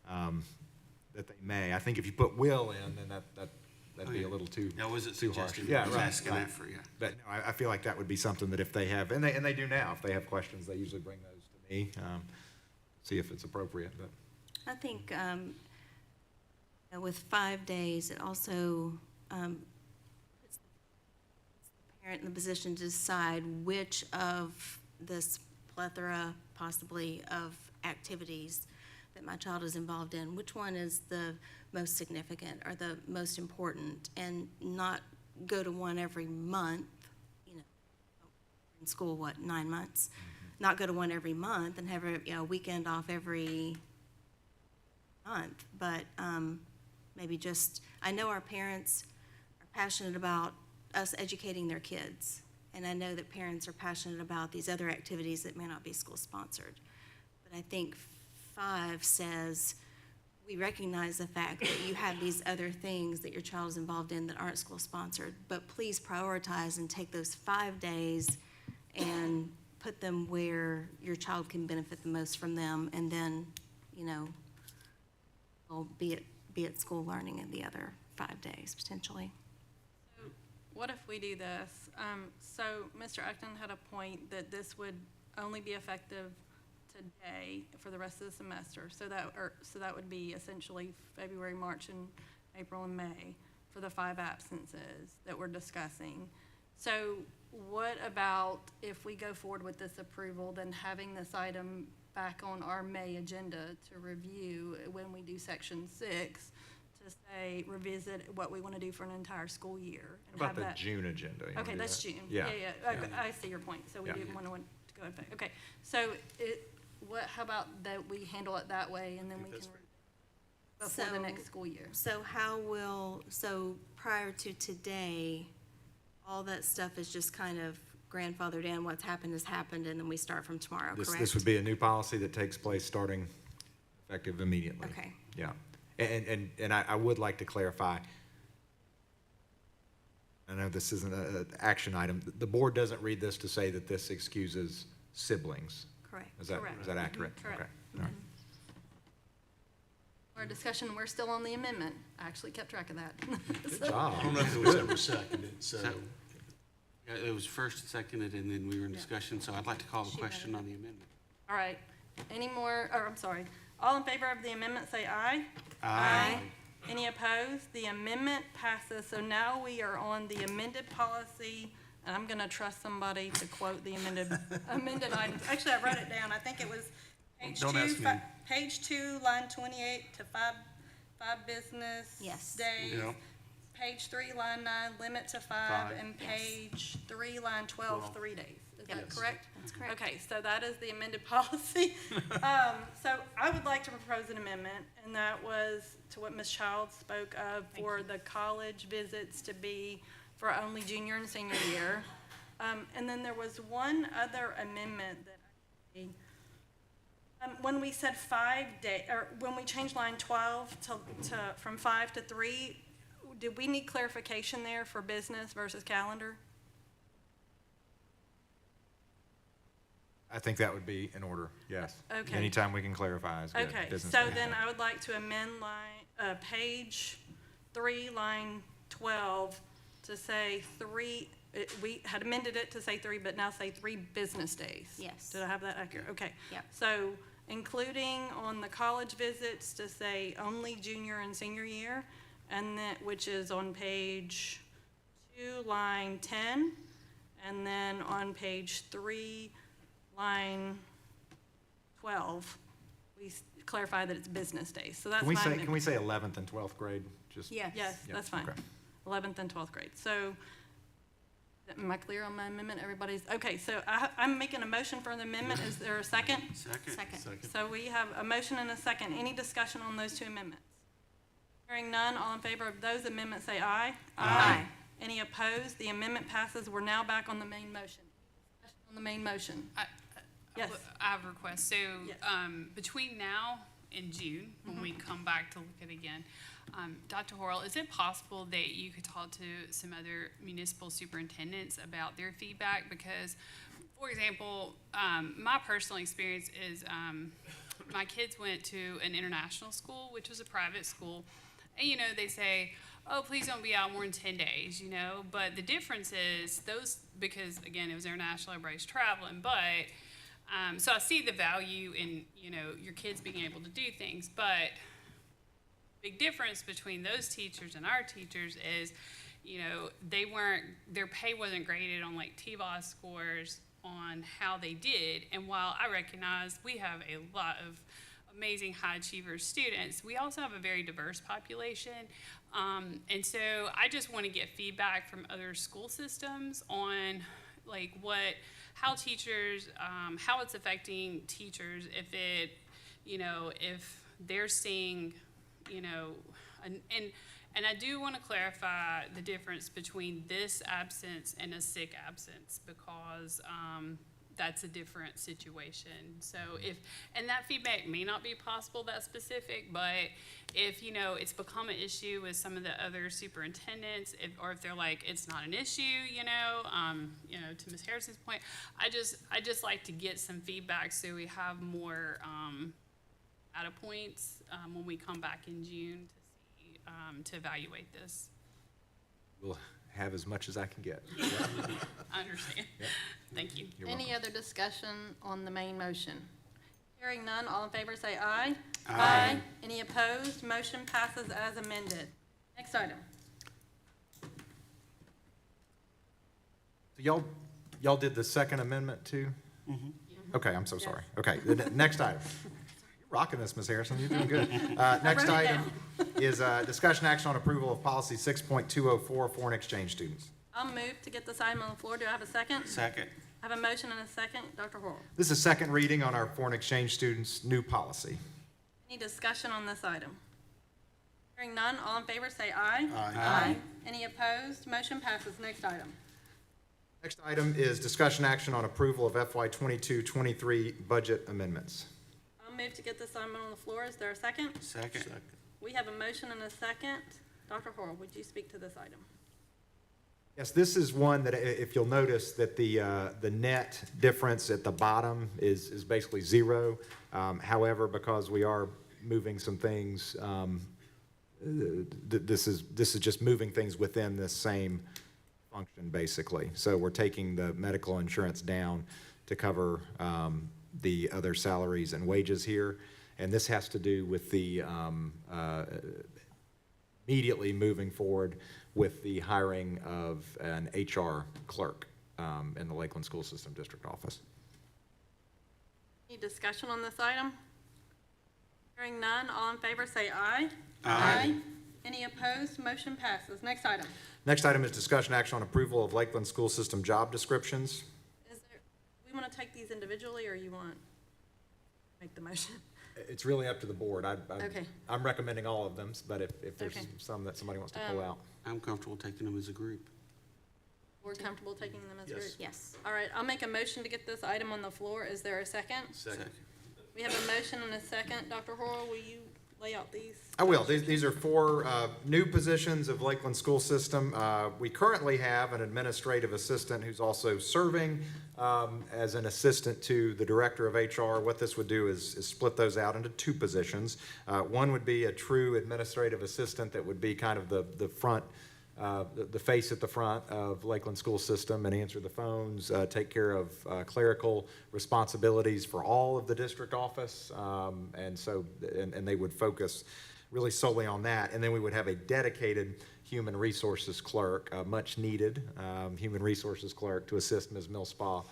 that they may. I think if you put will in, then that'd be a little too Now, was it too harsh. suggested? Yeah, I was right, asking right. that for you. But no, I feel like that would be something that if they have, and they do now, if they have questions, they usually bring those to me, see if it's appropriate, but. I think with 5 days, it also puts the parent in the position to decide which of this plethora, possibly, of activities that my child is involved in, which one is the most significant or the most important, and not go to one every month, in school, 9 months? Not go to one every month and have a weekend off every month, but maybe just, I know our parents are passionate about us educating their kids, and I know that parents are passionate about these other activities that may not be school-sponsored. But I think 5 says, we recognize the fact that you have these other things that your child is involved in that aren't school-sponsored, but please prioritize and take those 5 days and put them where your child can benefit the most from them, and then, will be at school learning in the other 5 days, potentially. What if we do this? So Mr. Acton had a point that this would only be effective today for the rest of the semester. So that would be essentially February, March, and April, and May for the 5 absences that we're discussing. So what about if we go forward with this approval, then having this item back on our May agenda to review when we do section 6, to say, revisit what we want to do for an entire school year? And About have the that. June agenda. You wanna Okay, do that's that? June. Yeah. I see your point, so we Yeah. didn't want to go ahead. Okay, so how about that we handle it that way, and then we can, before the So- next school year? So prior to today, all that stuff is just kind of grandfathered in, what's happened has happened, and then we start from tomorrow, correct? This would be a new policy that takes place starting effective immediately. Okay. Yeah. And I would like to clarify, I know this isn't an action item, the board doesn't read this to say that this excuses siblings. Correct. Is that Correct. accurate? Correct. Okay. All right. Our discussion, we're still on the amendment. I actually kept track of that. Good I job. don't know if it was ever seconded, so. Yeah, it was first and seconded, and then we were in discussion, so I'd like to call the question on the amendment. All right, all in favor of the amendment, say aye. Aye. Any opposed? The amendment passes, so now we are on the amended policy, and I'm gonna trust somebody to quote the amended items. Actually, I wrote it down, I think it was page 2. Don't ask me. Page 2, line 28 to 5 business Yes. days. Yeah. Page 3, line 9, limit to 5, Five. and page 3, line 12, 3 days. Is that correct? That's correct. Okay, so that is the amended policy. So I would like to propose an amendment, and that was to what Ms. Childs spoke of for the college visits to be for only junior and senior year. And then there was one other amendment that actually, when we said 5 day, or when we changed line 12 from 5 to 3, did we need clarification there for business versus calendar? I think that would be in order, yes. Okay. Anytime we can clarify is good. Okay, Business so day. then I would like to amend page 3, line 12, to say 3, we had amended it to say 3, but now say 3 business days. Yes. Did I have that accurate? Okay. Yep. So including on the college visits to say only junior and senior year, and then, which is on page 2, line 10, and then on page 3, line 12, we clarify that it's business days. So that's Can we my say, amendment. 11th and 12th grade? Just Yes. Yes, Yeah, that's fine. okay. 11th and 12th grade. So, am I clear on my amendment? Okay, so I'm making a motion for the amendment. Is there a second? Second. So we have a motion and a second. Any discussion on those 2 amendments? Hearing none, all in favor of those amendments, say aye. Aye. Any opposed? The amendment passes. We're now back on the main motion. Discussion on the main motion. Yes. I have a request. So, Yes. between now and June, when we come back to look at it again, Dr. Horrell, is it possible that you could talk to some other municipal superintendents about their feedback? Because, for example, my personal experience is, my kids went to an international school, which was a private school, and, they say, oh, please don't be out more than 10 days, but the difference is those, because, again, it was international, everybody's traveling, but, so I see the value in, your kids being able to do things, but big difference between those teachers and our teachers is, their pay wasn't graded on like TVOS scores on how they did. And while I recognize we have a lot of amazing high achievers students, we also have a very diverse population. And so I just want to get feedback from other school systems on like how teachers, how it's affecting teachers, if they're seeing, and I do want to clarify the difference between this absence and a sick absence, because that's a different situation. So and that feedback may not be possible that specific, but if, it's become an issue with some of the other superintendents, or if they're like, it's not an issue, to Ms. Harrison's point, I just like to get some feedback so we have more data points when we come back in June to see, to evaluate this. We'll have as much as I can get. I understand. Yep. Thank you. You're Any welcome. other discussion on the main motion? Hearing none, all in favor say aye. Aye. Any opposed? Motion passes as amended. Next item. So y'all did the second amendment too? Okay, I'm so sorry. Okay, the next item. You're rocking this, Ms. Harrison, you're doing good. Next wrote it item is discussion action on approval of policy 6.204, foreign exchange students. I'll move to get this item on the floor. Do I have a second? Second. I have a motion and a second. Dr. Horrell. This is second reading on our foreign exchange students' new policy. Any discussion on this item? Hearing none, all in favor say aye. Aye. Any opposed? Motion passes. Next item. Next item is discussion action on approval of FY 22-23 budget amendments. I'll move to get this item on the floor. Is there a second? Second. We have a motion and a second. Dr. Horrell, would you speak to this item? Yes, this is one that, if you'll notice, that the net difference at the bottom is basically zero. However, because we are moving some things, this is just moving things within this same function, basically. So we're taking the medical insurance down to cover the other salaries and wages here, and this has to do with the immediately moving forward with the hiring of an HR clerk in the Lakeland School System District Office. Any discussion on this item? Hearing none, all in favor say aye. Aye. Any opposed? Motion passes. Next item. Next item is discussion action on approval of Lakeland School System job descriptions. We want to take these individually, or you want to make the motion? It's really up to the board. Okay. I'm recommending all of them, but if there's Okay. some that somebody wants to pull out. I'm comfortable taking them as a group. We're comfortable taking them as a group? Yes. Yes. All right, I'll make a motion to get this item on the floor. Is there a second? Second. We have a motion and a second. Dr. Horrell, will you lay out these? I will. These are four new positions of Lakeland School System. We currently have an administrative assistant who's also serving as an assistant to the director of HR. What this would do is split those out into two positions. One would be a true administrative assistant that would be kind of the front, the face at the front of Lakeland School System and answer the phones, take care of clerical responsibilities for all of the district office, and they would focus really solely on that. And then we would have a dedicated human resources clerk, much needed human resources clerk to assist Ms. Millspaw,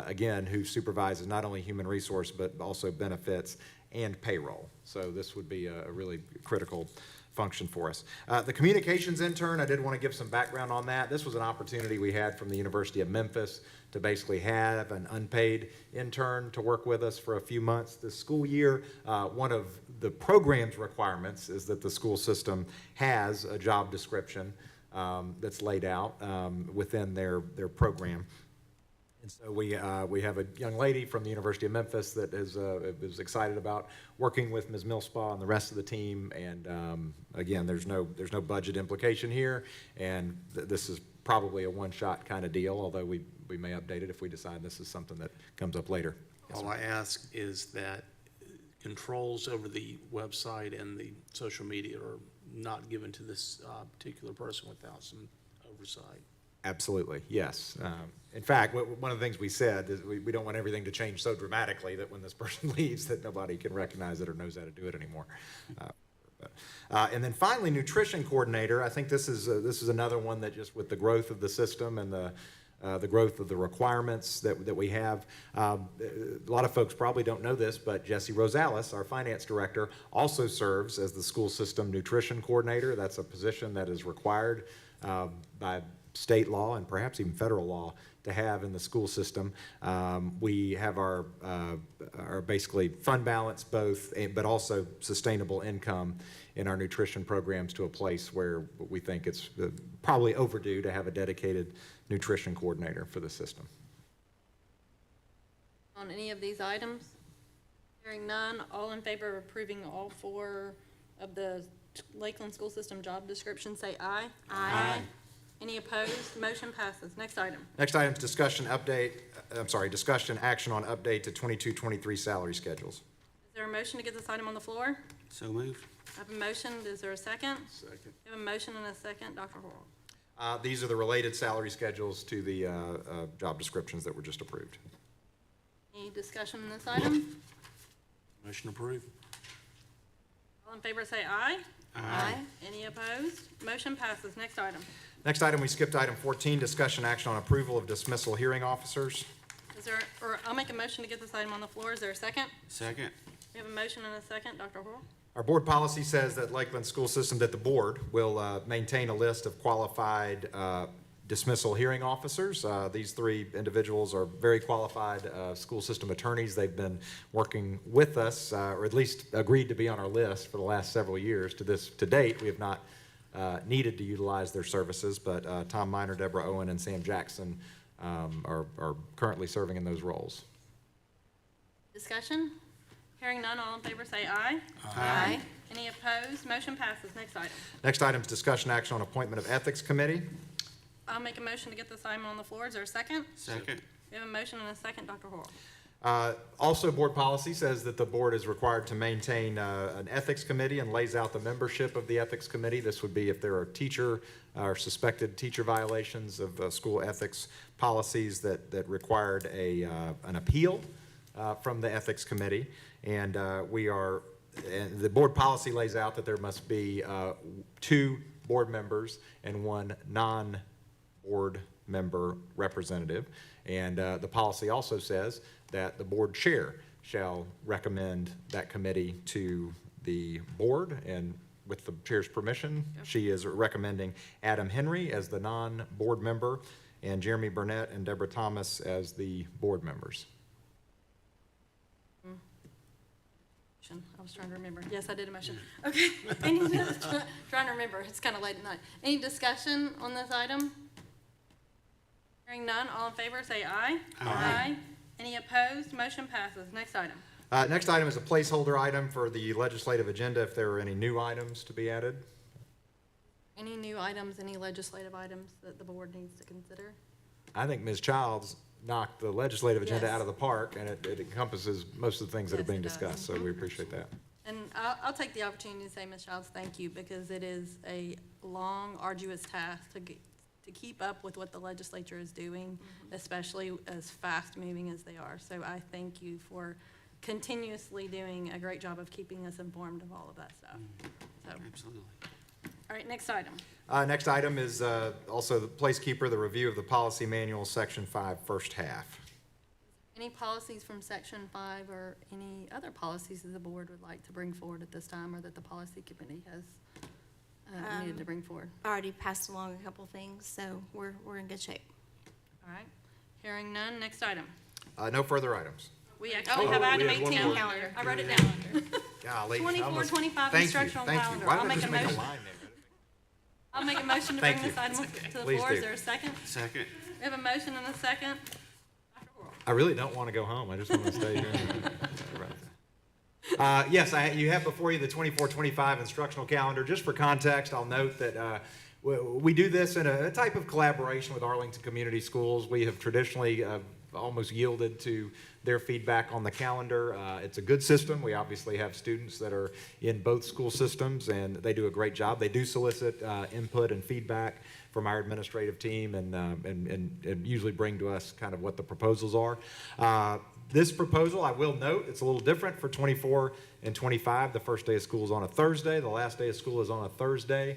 again, who supervises not only human resource but also benefits and payroll. So this would be a really critical function for us. The communications intern, I did want to give some background on that. This was an opportunity we had from the University of Memphis to basically have an unpaid intern to work with us for a few months this school year. One of the program's requirements is that the school system has a job description that's laid out within their program. And so we have a young lady from the University of Memphis that is excited about working with Ms. Millspaw and the rest of the team. And again, there's no budget implication here, and this is probably a one-shot kind of deal, although we may update it if we decide this is something that comes up later. Yes, All sir. I ask is that controls over the website and the social media are not given to this particular person without some oversight. Absolutely, yes. In fact, one of the things we said is we don't want everything to change so dramatically that when this person leaves that nobody can recognize it or knows how to do it anymore. And then finally, nutrition coordinator. I think this is another one that just with the growth of the system and the growth of the requirements that we have. A lot of folks probably don't know this, but Jesse Rosales, our finance director, also serves as the school system nutrition coordinator. That's a position that is required by state law and perhaps even federal law to have in the school system. We have our basically fund balance both, but also sustainable income in our nutrition programs to a place where we think it's probably overdue to have a dedicated nutrition coordinator for the system. On any of these items? Hearing none, all in favor of approving all 4 of the Lakeland School System job descriptions, say aye. Aye. Any opposed? Motion passes. Next item. Next item is discussion action on update to 22-23 salary schedules. Is there a motion to get this item on the floor? So moved. I have a motion. Is there a second? Second. I have a motion and a second. Dr. Horl. These are the related salary schedules to the job descriptions that were just approved. Any discussion on this item? Motion approved. All in favor say aye. Aye. Any opposed? Motion passes. Next item. Next item, we skipped item 14, discussion action on approval of dismissal hearing officers. Is there, or I'll make a motion to get this item on the floor. Is there a second? Second. We have a motion and a second. Dr. Horl. Our board policy says that Lakeland School System, that the board will maintain a list of qualified dismissal hearing officers. These 3 individuals are very qualified school system attorneys. They've been working with us, or at least agreed to be on our list for the last several years. To date, we have not needed to utilize their services, but Tom Miner, Deborah Owen, and Sam Jackson are currently serving in those roles. Discussion? Hearing none, all in favor say aye. Aye. Any opposed? Motion passes. Next item. Next item is discussion action on appointment of ethics committee. I'll make a motion to get this item on the floor. Is there a second? Second. We have a motion and a second. Dr. Horl. Also, board policy says that the board is required to maintain an ethics committee and lays out the membership of the ethics committee. This would be if there are teacher or suspected teacher violations of school ethics policies that required an appeal from the ethics committee. And the board policy lays out that there must be 2 board members and 1 non-board member representative. And the policy also says that the board chair shall recommend that committee to the board. And with the chair's permission, she is recommending Adam Henry as the non-board member and Jeremy Burnett and Deborah Thomas as the board members. I was trying to remember. Yes, I did a motion. Okay. Trying to remember. It's kind of late at night. Any discussion on this item? Hearing none, all in favor say aye. Aye. Any opposed? Motion passes. Next item. Next item is a placeholder item for the legislative agenda if there are any new items to be added. Any new items, any legislative items that the board needs to consider? I think Ms. Childs knocked the legislative agenda Yes. out of the park, and it encompasses most of the things that are Yes, being it does. discussed, so we appreciate that. And I'll take the opportunity to say, Ms. Childs, thank you, because it is a long, arduous task to keep up with what the legislature is doing, especially as fast-moving as they are. So I thank you for continuously doing a great job of keeping us informed of all of that stuff. So, Absolutely. all right, next item. Next item is also the placekeeper, the review of the policy manual, section 5, first half. Any policies from section 5 or any other policies that the board would like to bring forward at this time or that the policy committee has needed to bring forward? I already passed along a couple things, so we're in good shape. All right, hearing none, next item. No further items. We actually have we item have one 18. more. Calendar. I wrote it down. Golly. 24, almost- 25 Thank you, instructional thank you. calendar. Why I'll don't I make just a make a motion. line there? I'll make a motion to Thank bring this you. item to the Please floor. do. Is there a second? Second. We have a motion and a second. I really don't want to go home. I just want to stay here. Yes, you have before you the 24-25 instructional calendar. Just for context, I'll note that we do this in a type of collaboration with Arlington Community Schools. We have traditionally almost yielded to their feedback on the calendar. It's a good system. We obviously have students that are in both school systems, and they do a great job. They do solicit input and feedback from our administrative team, and usually bring to us kind of what the proposals are. This proposal, I will note, it's a little different for 24 and 25. The first day of school is on a Thursday. The last day of school is on a Thursday.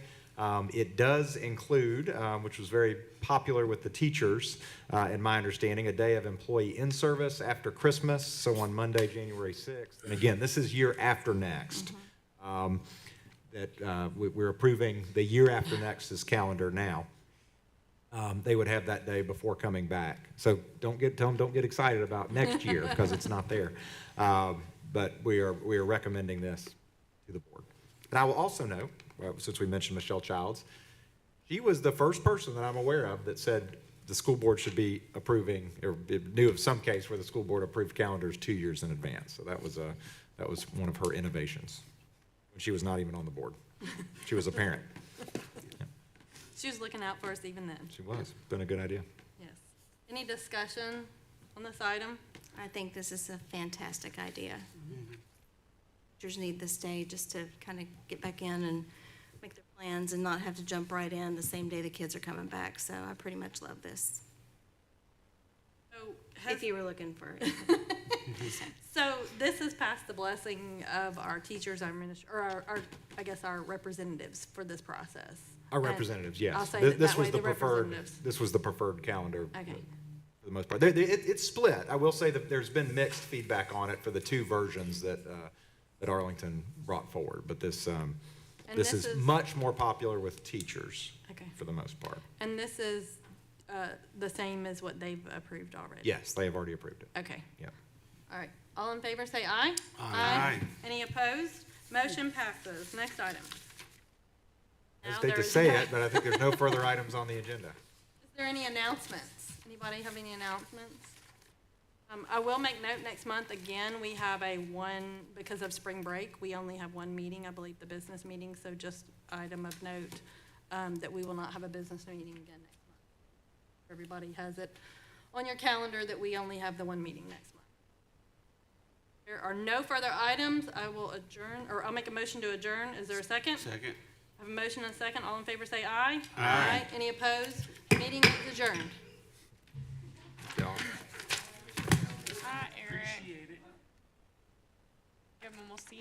It does include, which was very popular with the teachers, in my understanding, a day of employee in-service after Christmas, so on Monday, January 6th. And again, this is year after next. We're approving the year after next's calendar now. They would have that day before coming back. So tell them don't get excited about next year because it's not there. But we are recommending this to the board. And I will also note, since we mentioned Michelle Childs, she was the first person that I'm aware of that said the school board should be approving, or knew of some case where the school board approved calendars 2 years in advance. So that was one of her innovations. She was not even on the board. She was a parent. She was looking out for us even then. She was. Been a good idea. Yes. Any discussion on this item? I think this is a fantastic idea. Teachers need this day just to kind of get back in and make their plans and not have to jump right in the same day the kids are coming back. So I pretty much love this, So if you were looking for it. So this has passed the blessing of our teachers, our representatives for this process. Our representatives, yes. I'll say This that was way, the the preferred. representatives. This was the preferred calendar. Okay. For the most part, it's split. I will say that there's been mixed feedback on it for the two versions that Arlington brought forward. But this is much more popular with teachers. Okay. For the most part. And this is the same as what they've approved already? Yes, they have already approved it. Okay. Yep. All right. All in favor, say aye. Aye. Any opposed? Motion passes. Next item. I Now hesitate to there's- say it, but I think there's no further items on the agenda. Is there any announcements? Anybody have any announcements? I will make note, next month, again, we have because of spring break, we only have one meeting, I believe, the business meeting, so just item of note, that we will not have a business meeting again next month. Everybody has it on your calendar that we only have the one meeting next month. There are no further items. I will adjourn, or I'll make a motion to adjourn. Is there a second? Second. I have a motion and a second. All in favor say aye. Aye. Any opposed? Meeting is adjourned. Y'all. Hi, Eric. Good one. We'll see you.